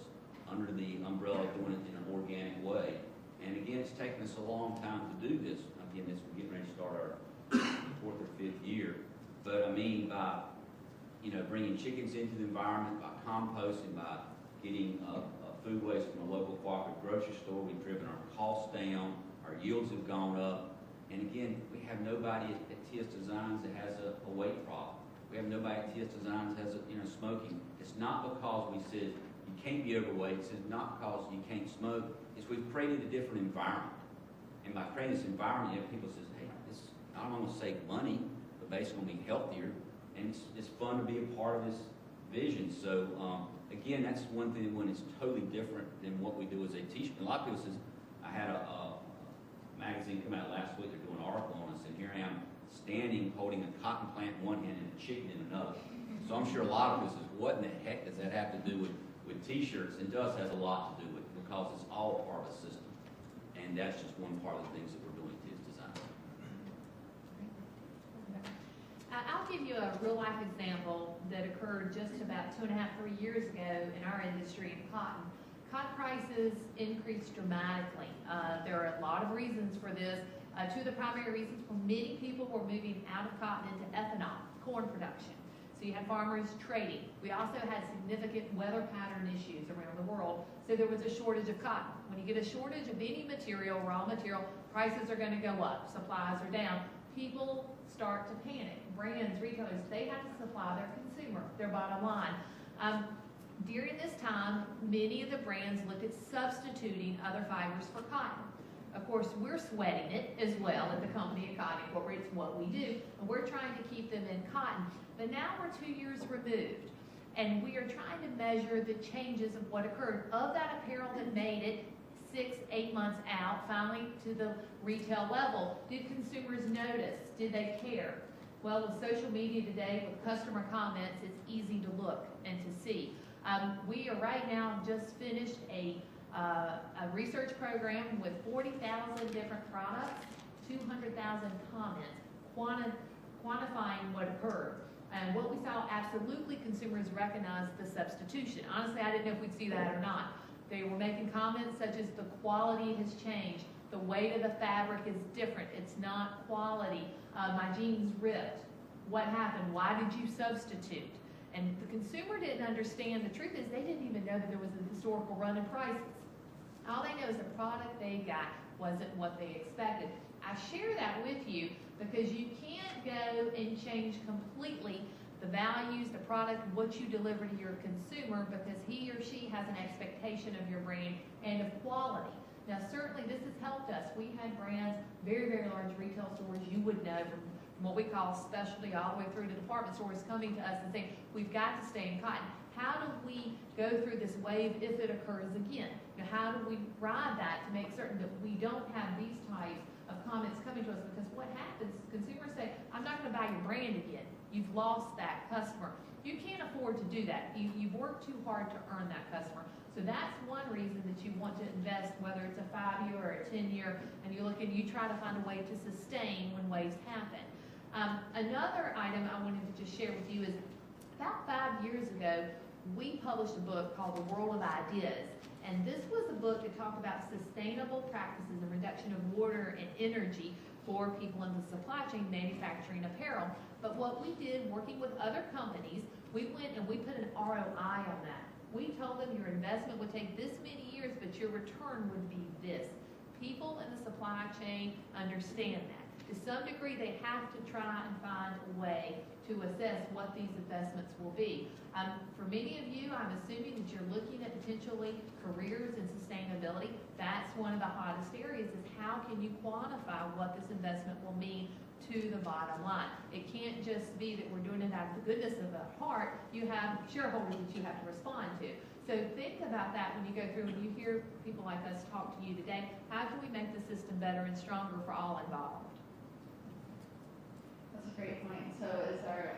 under the umbrella of doing it in an organic way. And again, it's taken us a long time to do this. Again, we're getting ready to start our 4th or 5th year. But I mean, by bringing chickens into the environment, by composting, by getting food waste from a local cooperative grocery store, we've driven our costs down, our yields have gone up. And again, we have nobody at TS Designs that has a weight problem. We have nobody at TS Designs that has smoking. It's not because we said you can't be overweight. It's not because you can't smoke. It's we've created a different environment. And by creating this environment, you have people says, hey, this not only going to save money, but basically going to be healthier. And it's fun to be a part of this vision. So again, that's one thing when it's totally different than what we do as a t-shirt. A lot of people says, I had a magazine come out last week. They're doing an article on us, and here I am standing holding a cotton plant in one hand and a chicken in another. So I'm sure a lot of us says, what in the heck does that have to do with t-shirts? It does has a lot to do with it because it's all part of the system. And that's just one part of the things that we're doing at TS Design. I'll give you a real-life example that occurred just about 2.5, 3 years ago in our industry in cotton. Cotton prices increased dramatically. There are a lot of reasons for this. Two of the primary reasons were many people were moving out of cotton into ethanol, corn production. So you had farmers trading. We also had significant weather pattern issues around the world. So there was a shortage of cotton. When you get a shortage of any material, raw material, prices are going to go up. Supplies are down. People start to panic. Brands, retailers, they have to supply their consumer, their bottom line. During this time, many of the brands looked at substituting other fibers for cotton. Of course, we're sweating it as well at the company at Cotton Incorporated. It's what we do, and we're trying to keep them in cotton. But now we're 2 years removed, and we are trying to measure the changes of what occurred. Of that apparel that made it 6, 8 months out, finally to the retail level, did consumers notice? Did they care? Well, with social media today, with customer comments, it's easy to look and to see. We are right now just finished a research program with 40,000 different products, 200,000 comments, quantifying what occurred. And what we saw, absolutely consumers recognized the substitution. Honestly, I didn't know if we'd see that or not. They were making comments such as the quality has changed, the weight of the fabric is different, it's not quality, my jeans ripped. What happened? Why did you substitute? And the consumer didn't understand. The truth is they didn't even know that there was a historical run in prices. All they know is the product they got wasn't what they expected. I share that with you because you can't go and change completely the values, the product, what you deliver to your consumer because he or she has an expectation of your brand and of quality. Now, certainly this has helped us. We had brands, very, very large retail stores you would know from what we call specialty all the way through to department stores coming to us and saying, we've got to stay in cotton. How do we go through this wave if it occurs again? Now, how do we ride that to make certain that we don't have these types of comments coming to us? Because what happens, consumers say, I'm not going to buy your brand again. You've lost that customer. You can't afford to do that. You've worked too hard to earn that customer. So that's one reason that you want to invest, whether it's a 5-year or a 10-year, and you try to find a way to sustain when waves happen. Another item I wanted to just share with you is about 5 years ago, we published a book called The World of Ideas. And this was a book that talked about sustainable practices and reduction of water and energy for people in the supply chain, manufacturing apparel. But what we did, working with other companies, we went and we put an ROI on that. We told them your investment would take this many years, but your return would be this. People in the supply chain understand that. To some degree, they have to try and find a way to assess what these investments will be. For many of you, I'm assuming that you're looking at potentially careers in sustainability. That's one of the hottest areas is how can you quantify what this investment will mean to the bottom line. It can't just be that we're doing it out of the goodness of the heart. You have shareholders that you have to respond to. So think about that when you go through and you hear people like us talk to you today. How can we make the system better and stronger for all involved? That's a great point. So as our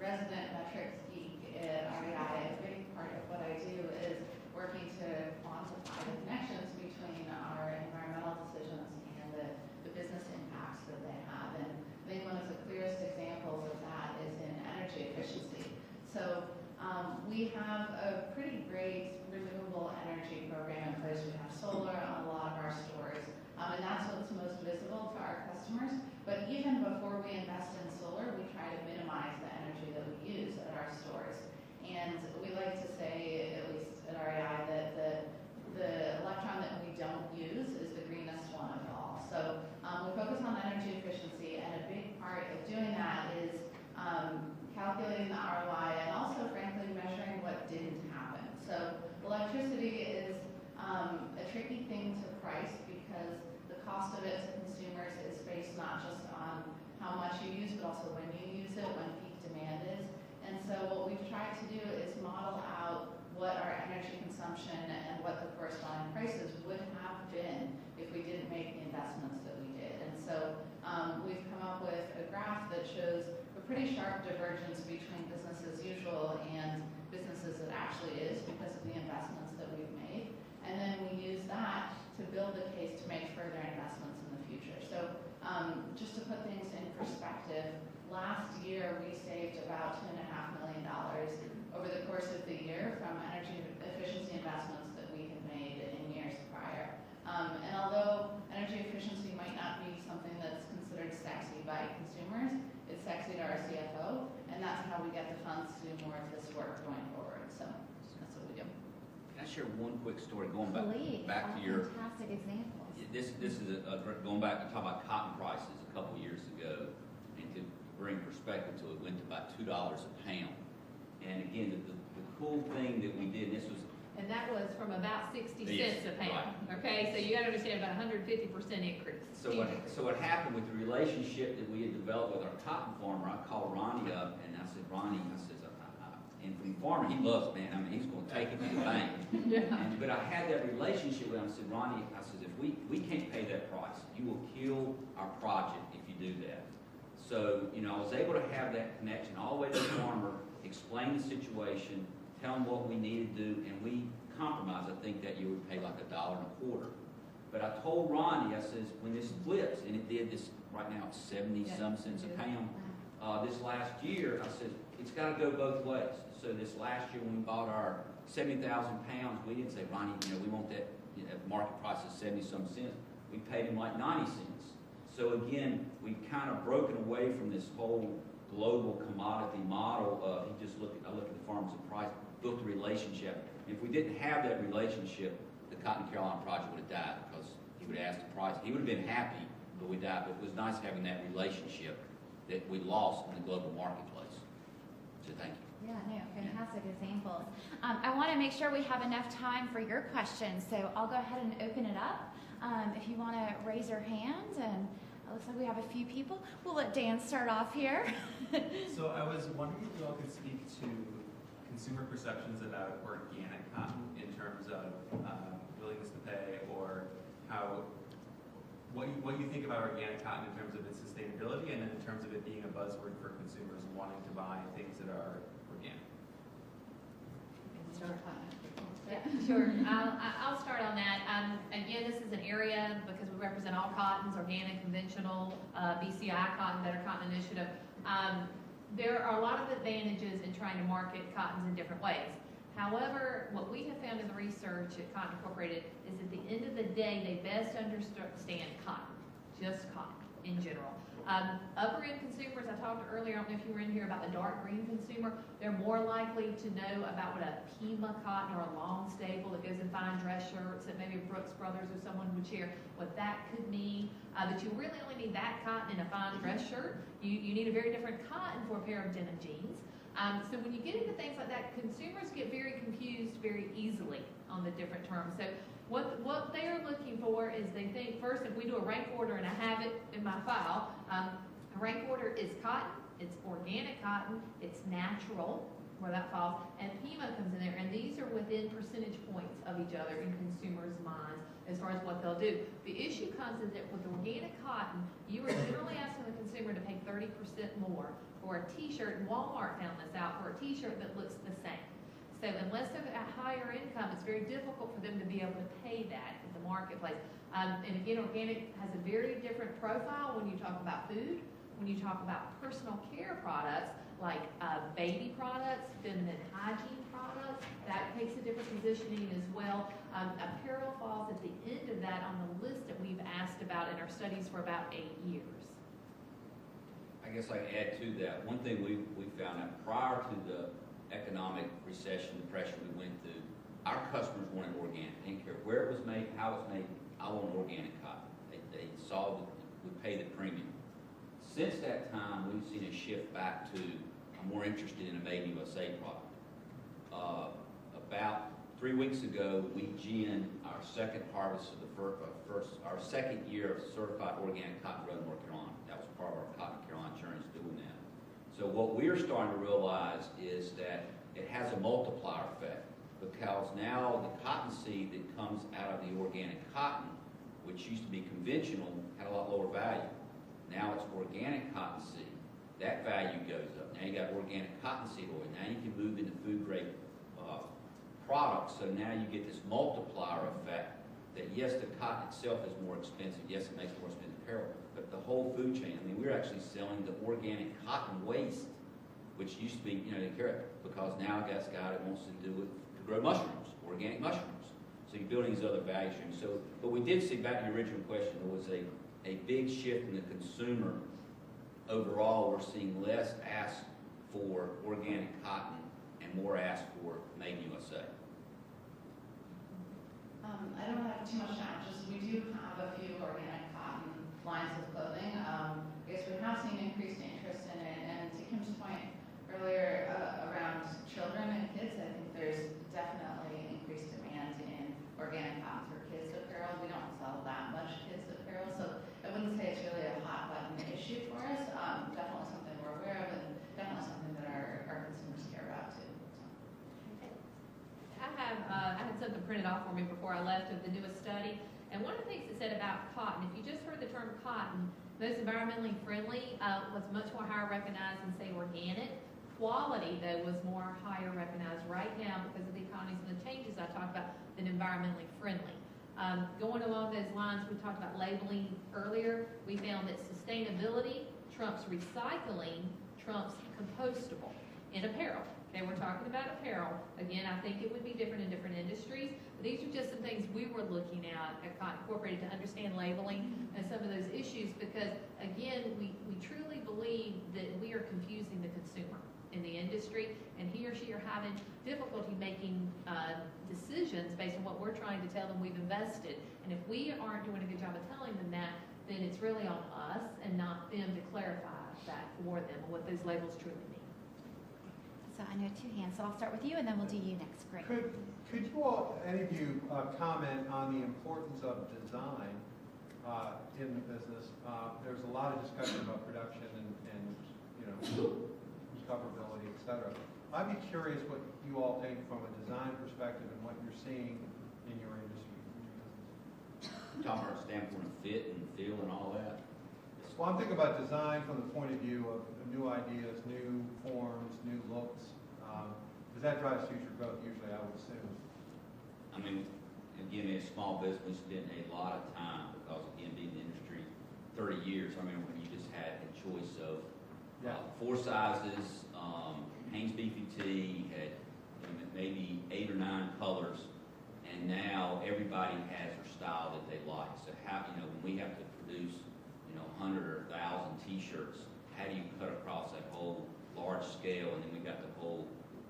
resident metrics geek at REI, a big part of what I do is working to quantify the connections between our environmental decisions and the business impacts that they have. And I think one of the clearest examples of that is in energy efficiency. So we have a pretty great renewable energy program in place. We have solar on a lot of our stores, and that's what's most visible to our customers. But even before we invest in solar, we try to minimize the energy that we use at our stores. And we like to say, at least at REI, that the electron that we don't use is the greenest one of all. So we focus on energy efficiency, and a big part of doing that is calculating the ROI and also, frankly, measuring what didn't happen. So electricity is a tricky thing to price because the cost of it to consumers is based not just on how much you use, but also when you use it, when peak demand is. And so what we've tried to do is model out what our energy consumption and what the corresponding prices would have been if we didn't make the investments that we did. And so we've come up with a graph that shows a pretty sharp divergence between business as usual and business as it actually is because of the investments that we've made. And then we use that to build a case to make further investments in the future. So just to put things in perspective, last year we saved about $2.5 million over the course of the year from energy efficiency investments that we had made in years prior. And although energy efficiency might not be something that's considered sexy by consumers, it's sexy to our CFO, and that's how we get the funds to do more of this work going forward. So that's what we do. Can I share one quick story going Please, back to your fantastic examples. This is going back to talk about cotton prices a couple years ago, and to bring perspective to it, went to about $2 a pound. And again, the cool thing that we did, and this was And that was from about 60 Yes, cents a pound. right. Okay, so you got to understand about 150% increase. So what happened with the relationship that we had developed with our cotton farmer, I called Ronnie up and I said, Ronnie, and from the farmer, he loves, man, I mean, he's going to take it to the bank. Yeah. But I had that relationship with him. I said, Ronnie, I said, if we can't pay that price, you will kill our project if you do that. So, I was able to have that connection all the way to the farmer, explain the situation, tell him what we needed to do, and we compromised. I think that year we paid like $1.25. But I told Ronnie, I says, when this flips, and it did this, right now it's 70-some cents a pound, This last year, I said, it's got to go both ways. So this last year, when we bought our 70,000 pounds, we didn't say, Ronnie, we want that, market price is 70-some cents. We paid him like 90 cents. So again, we've kind of broken away from this whole global commodity model of I look at the farmers and price, built a relationship. If we didn't have that relationship, the Cotton Carolina project would have died because he would have asked the price. He would have been happy, but we died. But it was nice having that relationship that we lost in the global marketplace. So thank you. Yeah, no, fantastic examples. I want to make sure we have enough time for your questions, so I'll go ahead and open it up. If you want to raise your hand, and it looks like we have a few people. We'll let Dan start off here. So I was wondering if you all could speak to consumer perceptions about organic cotton in terms of willingness to pay, or what you think about organic cotton in terms of its sustainability, and then in terms of it being a buzzword for consumers wanting to buy things that are organic. Yeah, sure. I'll start on that. Again, this is an area, because we represent all cottons, organic, conventional, BCI cotton, Better Cotton Initiative. There are a lot of advantages in trying to market cottons in different ways. However, what we have found in the research at Cotton Incorporated is at the end of the day, they best understand cotton, just cotton in general. Upper end consumers, I talked earlier, I don't know if you were in here, about the dark green consumer. They're more likely to know about what a Pima cotton or a long staple that goes in fine dress shirts that maybe Brooks Brothers or someone would share, what that could mean. But you really only need that cotton in a fine dress shirt. You need a very different cotton for a pair of denim jeans. So when you get into things like that, consumers get very confused very easily on the different terms. So what they are looking for is, they think, first, if we do a rank order, and I have it in my file, a rank order is cotton, it's organic cotton, it's natural, where that falls, and Pima comes in there, and these are within percentage points of each other in consumers' minds as far as what they'll do. The issue comes is that with organic cotton, you are generally asking the consumer to pay 30% more for a t-shirt, and Walmart found this out, for a t-shirt that looks the same. So unless they're at higher income, it's very difficult for them to be able to pay that in the marketplace. And again, organic has a very different profile when you talk about food, when you talk about personal care products, like baby products, feminine hygiene products. That takes a different positioning as well. Apparel falls at the end of that on the list that we've asked about in our studies for about 8 years. I guess I add to that. One thing we found out prior to the economic recession, depression we went through, our customers wanted organic. They didn't care where it was made, how it was made. I want organic cotton. They saw that we pay the premium. Since that time, we've seen a shift back to, I'm more interested in a Made in USA product. About 3 weeks ago, we ginned our second harvest of our second year of certified organic cotton grown in North Carolina. That was part of our Cotton Carolina journey, doing that. So what we're starting to realize is that it has a multiplier effect, because now the cotton seed that comes out of the organic cotton, which used to be conventional, had a lot lower value. Now it's organic cotton seed. That value goes up. Now you got organic cottonseed oil. Now you can move into food grade products. So now you get this multiplier effect that, yes, the cotton itself is more expensive. Yes, it makes more expensive apparel, but the whole food chain. I mean, we're actually selling the organic cotton waste, which used to be, they care, because now I got a guy that wants to do it to grow mushrooms, organic mushrooms. So you're building these other value streams. So, but we did see, back to your original question, there was a big shift in the consumer. Overall, we're seeing less ask for organic cotton and more ask for Made in USA. I don't have too much time, just we do have a few organic cotton lines of clothing. I guess we have seen increased interest in it, and to Kim's point earlier around children and kids, I think there's definitely increased demand in organic cotton for kids apparel. We don't sell that much kids apparel, so I wouldn't say it's really a hot button issue for us. Definitely something we're aware of, and definitely something that our consumers care about too. I had something printed off for me before I left of the newest study, and one of the things it said about cotton, if you just heard the term cotton, most environmentally friendly was much more higher recognized than, say, organic. Quality, though, was more higher recognized right now because of the economies and the changes I talked about than environmentally friendly. Going along those lines, we talked about labeling earlier. We found that sustainability trumps recycling, compostable in apparel. Okay, we're talking about apparel. Again, I think it would be different in different industries, but these are just some things we were looking at Incorporated to understand labeling and some of those issues, because again, we truly believe that we are confusing the consumer in the industry, and he or she are having difficulty making decisions based on what we're trying to tell them we've invested. And if we aren't doing a good job of telling them that, then it's really on us and not them to clarify that for them, what those labels truly mean. So I know two hands, so I'll start with you and then we'll do you next. Great. Could you all, any of you, comment on the importance of design in the business? There's a lot of discussion about production and you know, recoverability, et cetera. I'd be curious what you all think from a design perspective and what you're seeing in your industry. Talking about a standpoint of fit and feel and all that. Well, I'm thinking about design from the point of view of new ideas, new forms, new looks, because that drives future growth usually, I would assume. I mean, again, as a small business, we spent a lot of time, because again, being in the industry 30 years, I remember when you just had a choice of 4 sizes, Hanes BPT, had maybe 8 or 9 colors, and now everybody has their style that they like. So how, when we have to produce, 100 or 1,000 t-shirts, how do you cut across that whole large scale? And then we got the whole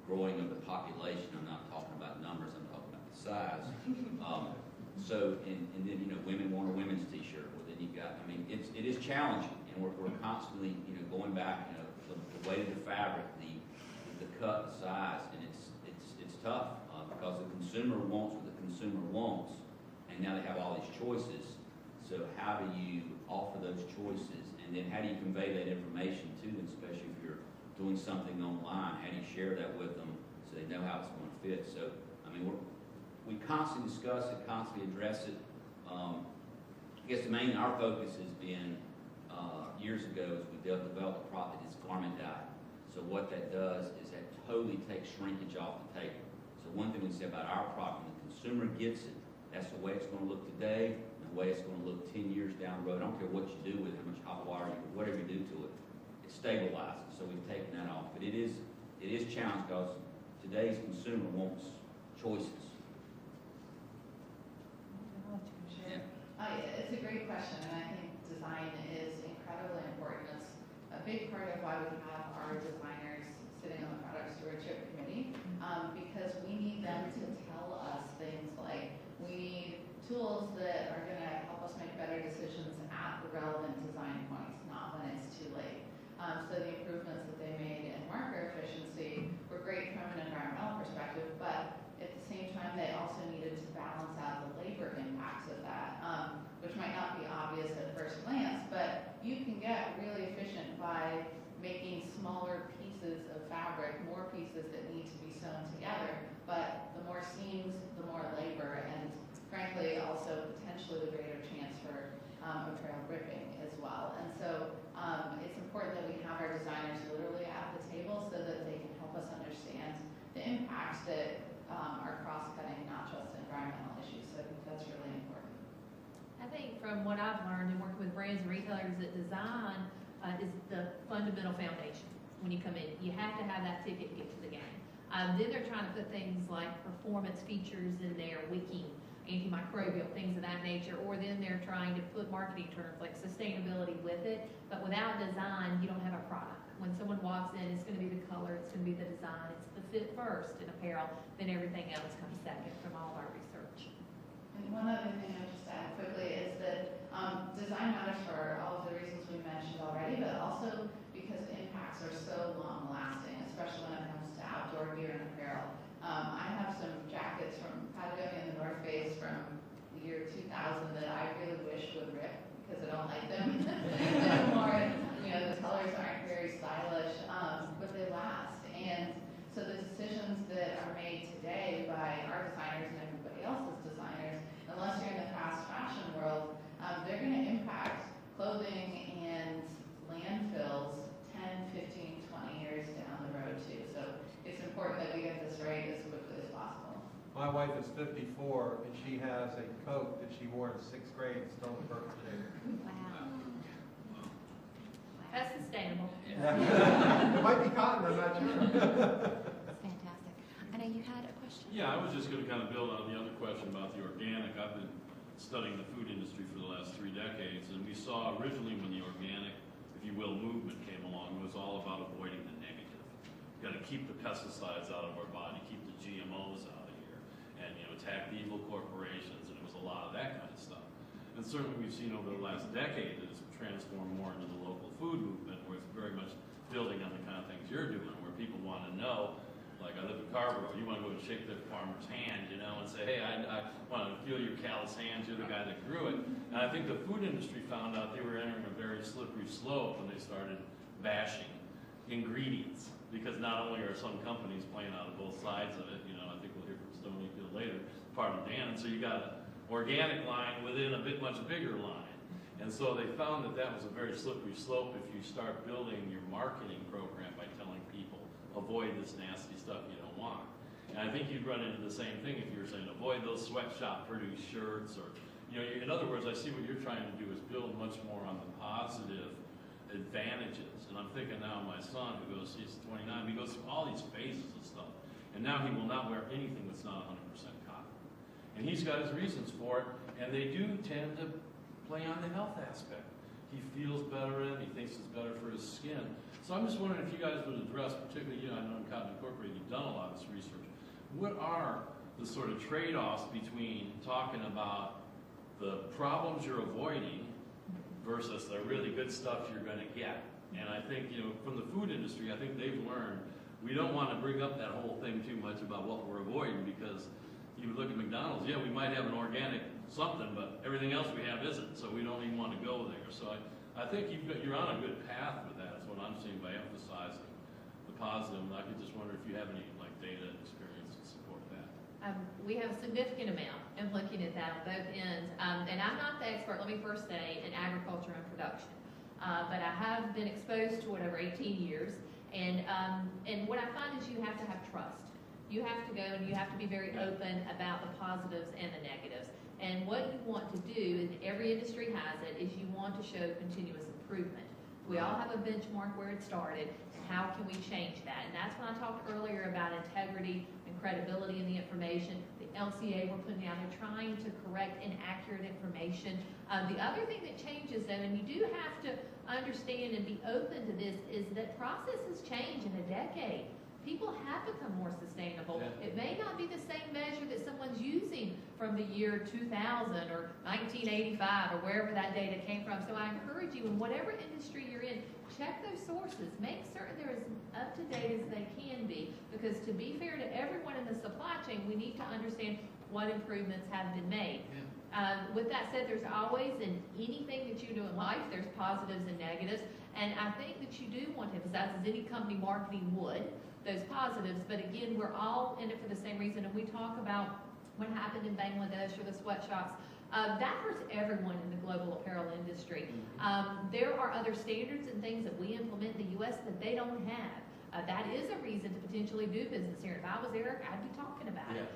growing of the population. I'm not talking about numbers, I'm talking about the size. And then, women want a women's t-shirt. Well, then you've got, it is challenging, and we're constantly, going back, the weight of the fabric, the cut, the size, and it's tough because the consumer wants what the consumer wants, and now they have all these choices. So how do you offer those choices, and then how do you convey that information to them, especially if you're doing something online? How do you share that with them so they know how it's going to fit? So, we constantly discuss it, constantly address it. I guess our focus has been years ago as we developed a product that's garment dye. So what that does is that totally takes shrinkage off the table. So one thing we say about our product, when the consumer gets it, that's the way it's going to look today, and the way it's going to look 10 years down the road. I don't care what you do with it, how much hot wire, whatever you do to it, it stabilizes. So we've taken that off. But it is challenging because today's consumer wants choices. It's a great question, and I think design is incredibly important. It's a big part of why we have our designers sitting on the product stewardship committee, because we need them to tell us things like, we need tools that are going to help us make better decisions at the relevant design points, not when it's too late. So the improvements that they made in marker efficiency were great from an environmental perspective, but at the same time, they also needed to balance out the labor impacts of that, which might not be obvious at first glance, but you can get really efficient by making smaller pieces of fabric, more pieces that need to be sewn together, but the more seams, the more labor, and frankly, also potentially the greater chance for apparel ripping as well. And so it's important that we have our designers literally at the table so that they can help us understand the impacts that are cross-cutting, not just environmental issues. So I think that's really important. I think from what I've learned in working with brands and retailers, that design is the fundamental foundation. When you come in, you have to have that ticket to get to the game. Then they're trying to put things like performance features in there, wicking, antimicrobial, things of that nature, or then they're trying to put marketing terms like sustainability with it. But without design, you don't have a product. When someone walks in, it's going to be the color, it's going to be the design, it's the fit first in apparel, then everything else comes second from all of our research. And one other thing I'll just add quickly is that design matters for all of the reasons we mentioned already, but also because the impacts are so long lasting, especially when it comes to outdoor gear and apparel. I have some jackets from Patagonia and the North Face from the year 2000 that I really wish would rip because I don't like them anymore. The colors aren't very stylish, but they last. And so the decisions that are made today by our designers and everybody else's designers, unless you're in the fast fashion world, they're going to impact clothing and landfills 10, 15, 20 years down the road too. So it's important that we get this right as quickly as possible. My wife is 54, and she has a coat that she wore in 6th grade and still in perfect shape. Wow. That's sustainable. It might be cotton not true. That's fantastic. I know you had a question? Yeah, I was just going to kind of build on the other question about the organic. I've been studying the food industry for the last 3 decades, and we saw originally when the organic, if you will, movement came along, it was all about avoiding the negative. You've got to keep the pesticides out of our body, keep the GMOs out of here, and attack the evil corporations, and it was a lot of that kind of stuff. And certainly we've seen over the last decade that it's transformed more into the local food movement, where it's very much building on the kind of things you're doing, where people want to know. Like, I live in Carborough, you want to go and shake the farmer's hand, and say, hey, I want to feel your callous hands, you're the guy that grew it. And I think the food industry found out they were entering a very slippery slope when they started bashing ingredients. Because not only are some companies playing out of both sides of it, I think we'll hear from Stonyfield later, part of Dan, and so you got an organic line within a much bigger line. And so they found that was a very slippery slope if you start building your marketing program by telling people, avoid this nasty stuff you don't want. And I think you'd run into the same thing if you were saying, avoid those sweatshop produced shirts, or, in other words, I see what you're trying to do is build much more on the positive advantages. And I'm thinking now of my son he's 29, he goes through all these phases of stuff. And now he will not wear anything that's not 100% cotton. And he's got his reasons for it, and they do tend to play on the health aspect. He feels better in it, he thinks it's better for his skin. So I'm just wondering if you guys would address, particularly, I know in Cotton Incorporated, you've done a lot of this research. What are the sort of trade-offs between talking about the problems you're avoiding versus the really good stuff you're going to get? And I think, from the food industry, I think they've learned we don't want to bring up that whole thing too much about what we're avoiding, because you look at McDonald's, yeah, we might have an organic something, but everything else we have isn't, so we don't even want to go there. So I think you're on a good path with that, is what I'm seeing by emphasizing the positive. And I could just wonder if you have any data and experience to support that. We have a significant amount in looking at that on both ends. And I'm not the expert, let me first say, in agriculture and production. But I have been exposed to it over 18 years. And what I find is you have to have trust. You have to go and you have to be very open about the positives and the negatives. And what you want to do, and every industry has it, is you want to show continuous improvement. We all have a benchmark where it started, and how can we change that? And that's when I talked earlier about integrity and credibility in the information. The LCA we're putting out there, trying to correct inaccurate information. The other thing that changes, though, and you do have to understand and be open to this, is that processes change in a decade. People have become more sustainable. Yeah. It may not be the same measure that someone's using from the year 2000 or 1985 or wherever that data came from. So I encourage you, in whatever industry you're in, check those sources. Make certain they're as up to date as they can be, because to be fair to everyone in the supply chain, we need to understand what improvements have been made. Yeah. With that said, there's always, in anything that you do in life, there's positives and negatives. And I think that you do want to emphasize, as any company marketing would, those positives. But again, we're all in it for the same reason. And we talk about what happened in Bangladesh or the sweatshops. That hurts everyone in the global apparel industry. There are other standards and things that we implement in the U.S. that they don't have. That is a reason to potentially do business here. If I was Eric, I'd be talking about it.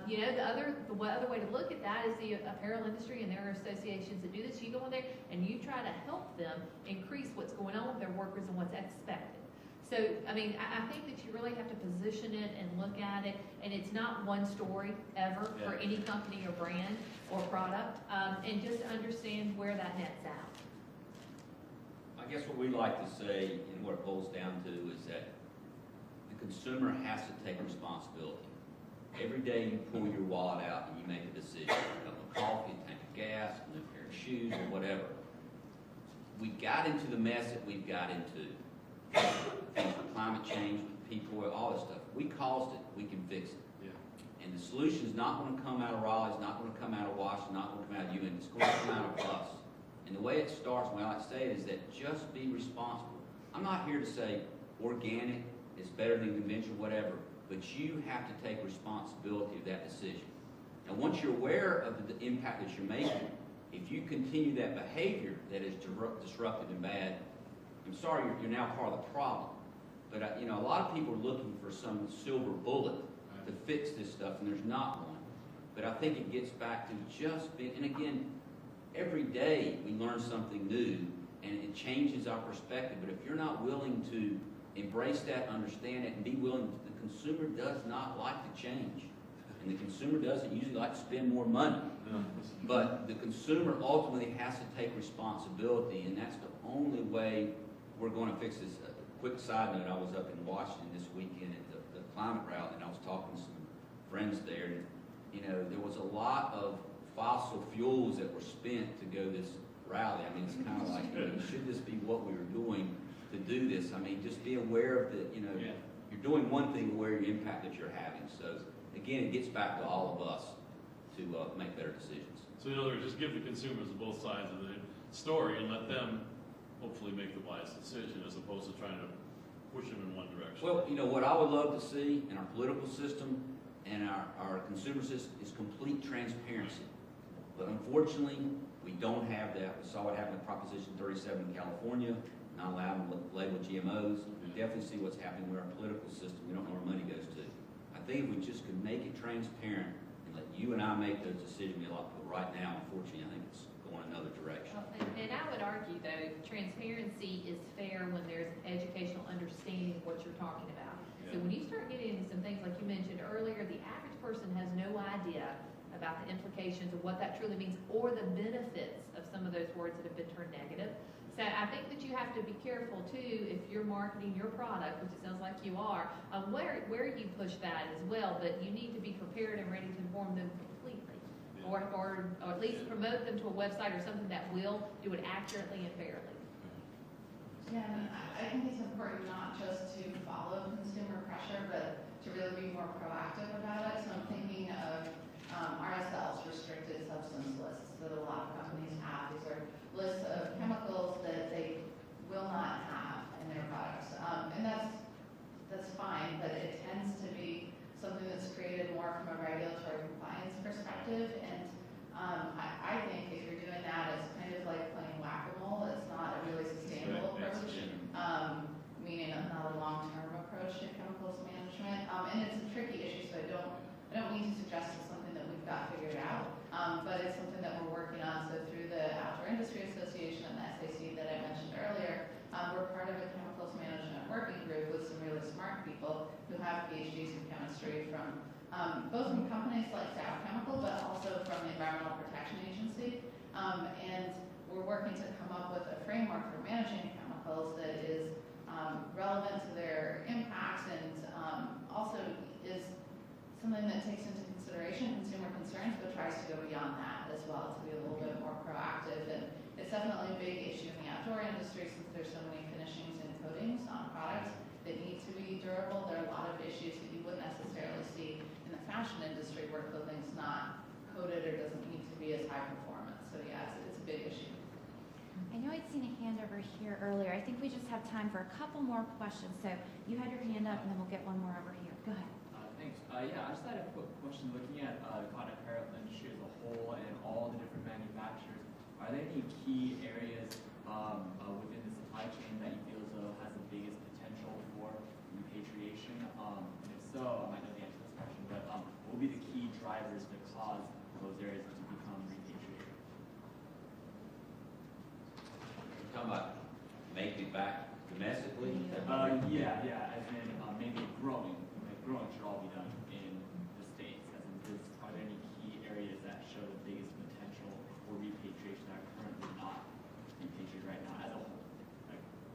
The other way to look at that is the apparel industry, and there are associations that do this. You go in there and you try to help them increase what's going on with their workers and what's expected. So, I think that you really have to position it and look at it, and it's not one story ever for any company or brand or product, and just understand where that nets out. I guess what we like to say, and what it boils down to, is that the consumer has to take responsibility. Every day you pull your wallet out and you make a decision, a cup of coffee, a tank of gas, a new pair of shoes, or whatever. We got into the mess that we've got into. Things with climate change, with people, all this stuff. We caused it. We can fix it. Yeah. And the solution is not going to come out of Raleigh. It's not going to come out of Washington. Not going to come out of Ewing. It's going to come out of us. And the way it starts, what I like to say is that just be responsible. I'm not here to say organic is better than conventional, whatever, but you have to take responsibility of that decision. And once you're aware of the impact that you're making, if you continue that behavior that is disruptive and bad, I'm sorry, you're now part of the problem. But a lot of people are looking for some silver bullet to fix this stuff, and there's not one. But I think it gets back to just being, and again, every day we learn something new, and it changes our perspective. But if you're not willing to embrace that, understand it, and be willing. The consumer does not like to change. And the consumer doesn't usually like to spend more money. But the consumer ultimately has to take responsibility, and that's the only way we're going to fix this. A quick side note, I was up in Washington this weekend at the climate rally, and I was talking to some friends there, and there was a lot of fossil fuels that were spent to go this rally. I mean, it's kind of like, should this be what we were doing to do this? I mean, just be aware of you're doing one thing, aware of the impact that you're having. So again, it gets back to all of us to make better decisions. So in other words, just give the consumers both sides of the story and let them hopefully make the wise decision as opposed to trying to push them in one direction. Well, what I would love to see in our political system and our consumer system is complete transparency. But unfortunately, we don't have that. We saw what happened with Proposition 37 in California, not allowing them to label GMOs. We definitely see what's happening with our political system. We don't know where money goes to. I think if we just could make it transparent and let you and I make those decisions, but right now, unfortunately, I think it's going another direction. Well, and I would argue, though, transparency is fair when there's an educational understanding of what you're talking about. So when you start getting into some things like you mentioned earlier, the average person has no idea about the implications of what that truly means or the benefits of some of those words that have been turned negative. So I think that you have to be careful too if you're marketing your product, which it sounds like you are, where you push that as well. But you need to be prepared and ready to inform them completely, or at least promote them to a website or something that will do it accurately and fairly. Yeah, and I think it's important not just to follow consumer pressure, but to really be more proactive about it. So I'm thinking of RSLs, restricted substance lists, that a lot of companies have. These are lists of chemicals that they will not have in their products. And that's fine, but it tends to be something that's created more from a regulatory compliance perspective. And I think if you're doing that, it's kind of like playing whack-a-mole. It's not a really sustainable approach, meaning not a long-term approach to chemicals management. And it's a tricky issue, so I don't mean to suggest it's something that we've got figured out, but it's something that we're working on. So through the Outdoor Industry Association and the SAC that I mentioned earlier, we're part of a chemicals management working group with some really smart people who have PhDs in chemistry from both from companies like Dow Chemical, but also from the Environmental Protection Agency. And we're working to come up with a framework for managing chemicals that is relevant to their impacts and also is something that takes into consideration consumer concerns, but tries to go beyond that as well, to be a little bit more proactive. And it's definitely a big issue in the outdoor industry since there's so many finishings and coatings on products that need to be durable. There are a lot of issues that you wouldn't necessarily see in the fashion industry where clothing's not coated or doesn't need to be as high performance. So yeah, it's a big issue. I know I'd seen a hand over here earlier. I think we just have time for a couple more questions. So you had your hand up, and then we'll get one more over here. Go ahead. Thanks. Yeah, I just had a quick question. Looking at the cotton apparel industry as a whole and all the different manufacturers, are there any key areas within the supply chain that you feel as though has the biggest potential for repatriation? And if so, I might know the answer to this question, but what will be the key drivers that cause those areas to become repatriated? You're talking about making it back domestically? Yeah, as in maybe growing. Growing should all be done in the States. Are there any key areas that show the biggest potential for repatriation that are currently not repatriated right now as a whole?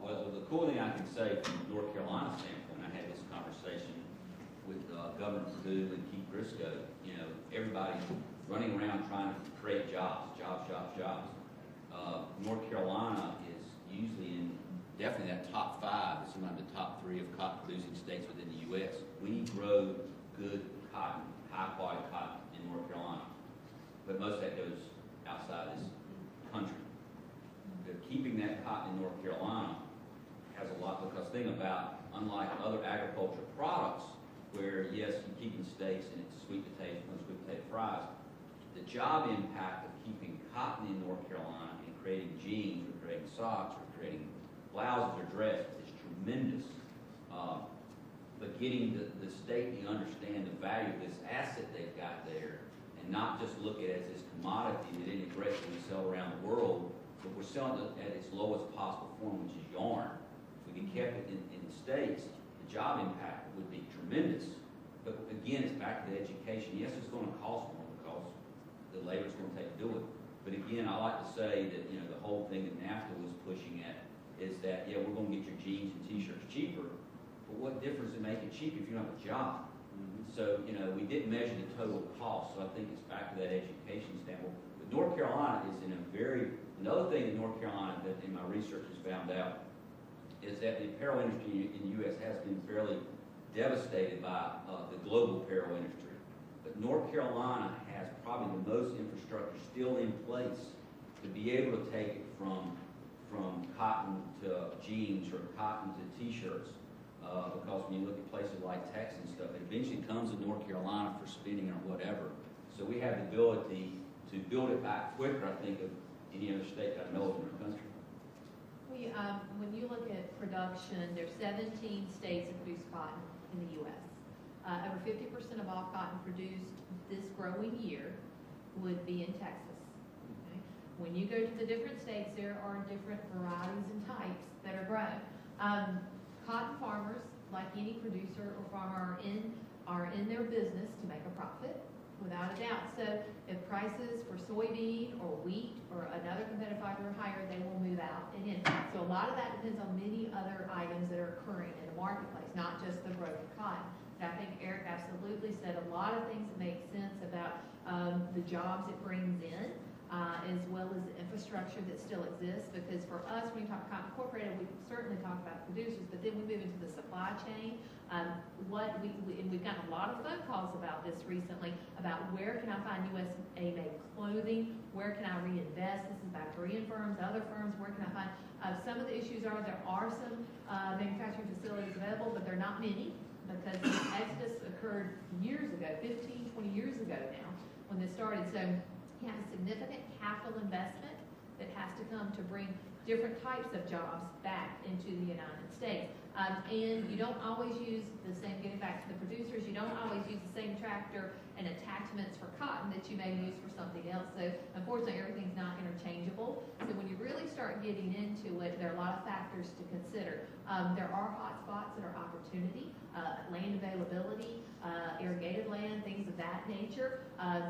Well, the cool thing I can say from the North Carolina standpoint, I had this conversation with Governor Perdue and Keith Briscoe. Everybody's running around trying to create jobs. North Carolina is usually in definitely that top 5 is one of the top 3 of cotton producing states within the U.S. We grow good cotton, high quality cotton in North Carolina, but most of that goes outside this country. Keeping that cotton in North Carolina has a lot, because think about, unlike other agricultural products where yes, you keep in states and it's sweet potato fries, the job impact of keeping cotton in North Carolina and creating jeans or creating socks or creating blouses or dress is tremendous. But getting the state to understand the value of this asset they've got there and not just look at it as this commodity that integrates and we sell around the world, but we're selling it at its lowest possible form, which is yarn. we could kept it in the States, the job impact would be tremendous. But again, it's back to the education. Yes, it's going to cost more because the labor's going to take to do it. But again, I like to say that, you know, the whole thing that NAFTA was pushing at is that, yeah, we're going to get your jeans and t-shirts cheaper, but what difference does it make it cheap if you don't have a job? So, you know, we didn't measure the total cost, so I think it's back to that education standpoint. But North Carolina is in a another thing that North Carolina, that in my research has found out, is that the apparel industry in the U.S. has been fairly devastated by the global apparel industry. But North Carolina has probably the most infrastructure still in place to be able to take it from cotton to jeans or cotton to t-shirts. Because when you look at places like Texas and stuff, it eventually comes to North Carolina for spinning or whatever. So we have the ability to build it back quicker, I think, of any other state that I know of in our country. When you look at production, there's 17 states that produce cotton in the U.S. Over 50% of all cotton produced this growing year would be in Texas. Okay? When you go to the different states, there are different varieties and types that are grown. Cotton farmers, like any producer or farmer, are in their business to make a profit, without a doubt. So if prices for soybean or wheat or another competitive fiber are higher, they will move out and in. So a lot of that depends on many other items that are occurring in the marketplace, not just the growth of cotton. And I think Eric absolutely said a lot of things that make sense about the jobs it brings in, as well as the infrastructure that still exists. Because for us, when we talk Cotton Incorporated, we certainly talk about producers, but then we move into the supply chain. And we've gotten a lot of phone calls about this recently, about where can I find USA-made clothing, where can I reinvest? This is by Korean firms, other firms, where can I find? Some of the issues are there are some manufacturing facilities available, but they're not many, because the exodus occurred years ago, 15, 20 years ago now, when this started. So you have a significant capital investment that has to come to bring different types of jobs back into the United States. And you don't always use the same, getting back to the producers, you don't always use the same tractor and attachments for cotton that you may use for something else. So unfortunately, everything's not interchangeable. So when you really start getting into it, there are a lot of factors to consider. There are hot spots that are opportunity, land availability, irrigated land, things of that nature.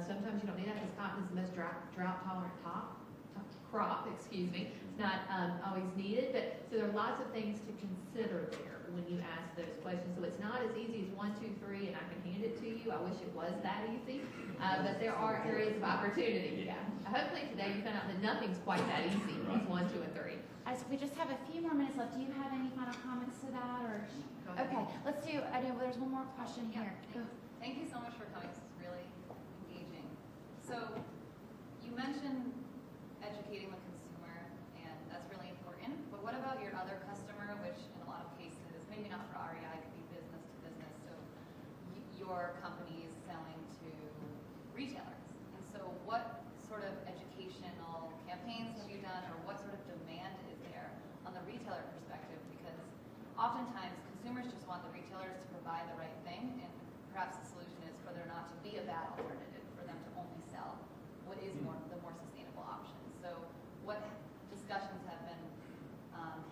Sometimes you don't need that because cotton is the most drought-tolerant crop, excuse me. It's not always needed, but so there are lots of things to consider there when you ask those questions. So it's not as easy as 1, 2, 3, and I can hand it to you. I wish it was that easy, but there are areas of opportunity. Yeah. Hopefully today you found out that nothing's quite that easy as 1, 2, and 3. We just have a few more minutes left. Do you have any final comments to that, or? Okay, let's do. I know there's one more question here. Thank you so much for coming. This is really engaging. So you mentioned educating the consumer, and that's really important. But what about your other customer, which in a lot of cases, maybe not for REI, could be business to business. So your company is selling to retailers. And so what sort of educational campaigns have you done, or what sort of demand is there on the retailer perspective? Because oftentimes consumers just want the retailers to provide the right thing, and perhaps the solution is for there not to be a bad alternative, for them to only sell what is the more sustainable option. So what discussions have been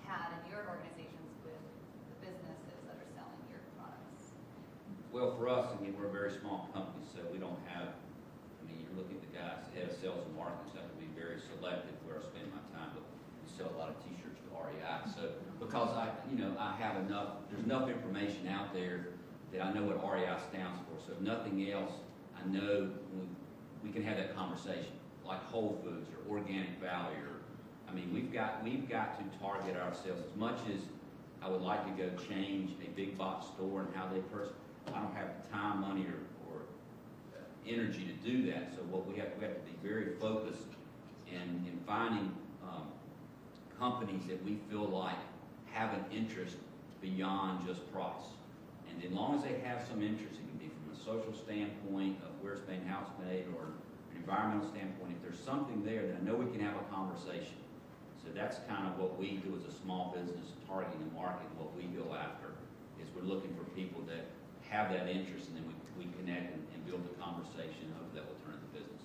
had in your organizations with the businesses that are selling your products? Well, for us, I mean, we're a very small company, so we don't have, I mean, you're looking at the guys, the head of sales and marketing, so I have to be very selective where I spend my time, but we sell a lot of t-shirts to REI. So because I have enough, there's enough information out there that I know what REI stands for. So if nothing else, I know we can have that conversation, like Whole Foods or Organic Valley, or, I mean, we've got to target ourselves. As much as I would like to go change a big box store and how they purchase, I don't have the time, money, or energy to do that. So what we have to be very focused in finding companies that we feel like have an interest beyond just price. And as long as they have some interest, it can be from a social standpoint of where it's made, how it's made, or an environmental standpoint. If there's something there, then I know we can have a conversation. So that's kind of what we do as a small business targeting the market. What we go after is we're looking for people that have that interest, and then we connect and build a conversation. Hopefully that will turn into business.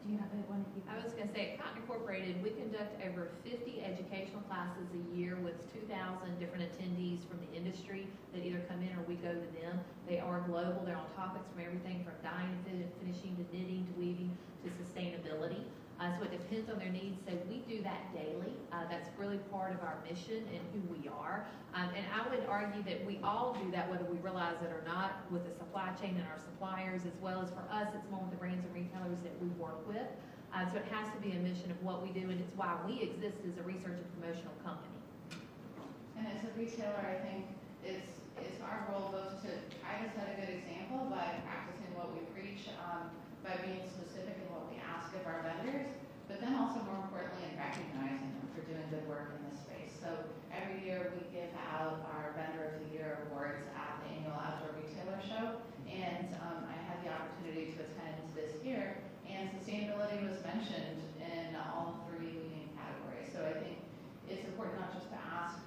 Do you you have one of you? I was going to say, at Cotton Incorporated, we conduct over 50 educational classes a year with 2,000 different attendees from the industry that either come in or we go to them. They are global. They're on topics from everything from dyeing to finishing to knitting to weaving to sustainability. So it depends on their needs. So we do that daily. That's really part of our mission and who we are. And I would argue that we all do that, whether we realize it or not, with the supply chain and our suppliers, as well as for us, it's more with the brands and retailers that we work with. So it has to be a mission of what we do, and it's why we exist as a research and promotional company. And as a retailer, I think it's our role both to try to set a good example by practicing what we preach, by being specific in what we ask of our vendors, but then also more importantly in recognizing them for doing good work in this space. So every year we give out our Vendor of the Year awards at the annual Outdoor Retailer Show, and I had the opportunity to attend this year, and sustainability was mentioned in all three leading categories. So I think it's important not just to ask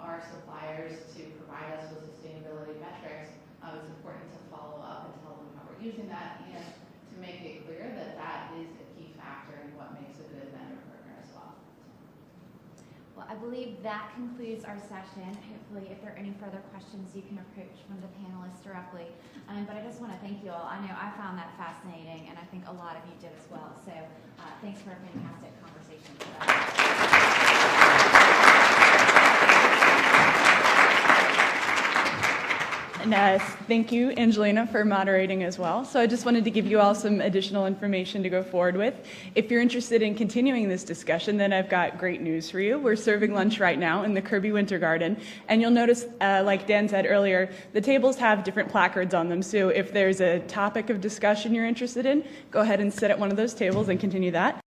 our suppliers to provide us with sustainability metrics, it's important to follow up and tell them how we're using that, and to make it clear that that is a key factor in what makes a good vendor partner as well. Well, I believe that concludes our session. Hopefully, if there are any further questions, you can approach one of the panelists directly. But I just want to thank you all. I know I found that fascinating, and I think a lot of you did as well. So thanks for a fantastic conversation today. And thank you, Angelina, for moderating as well. So I just wanted to give you all some additional information to go forward with. If you're interested in continuing this discussion, then I've got great news for you. We're serving lunch right now in the Kirby Winter Garden. And you'll notice, like Dan said earlier, the tables have different placards on them. So if there's a topic of discussion you're interested in, go ahead and sit at one of those tables and continue that.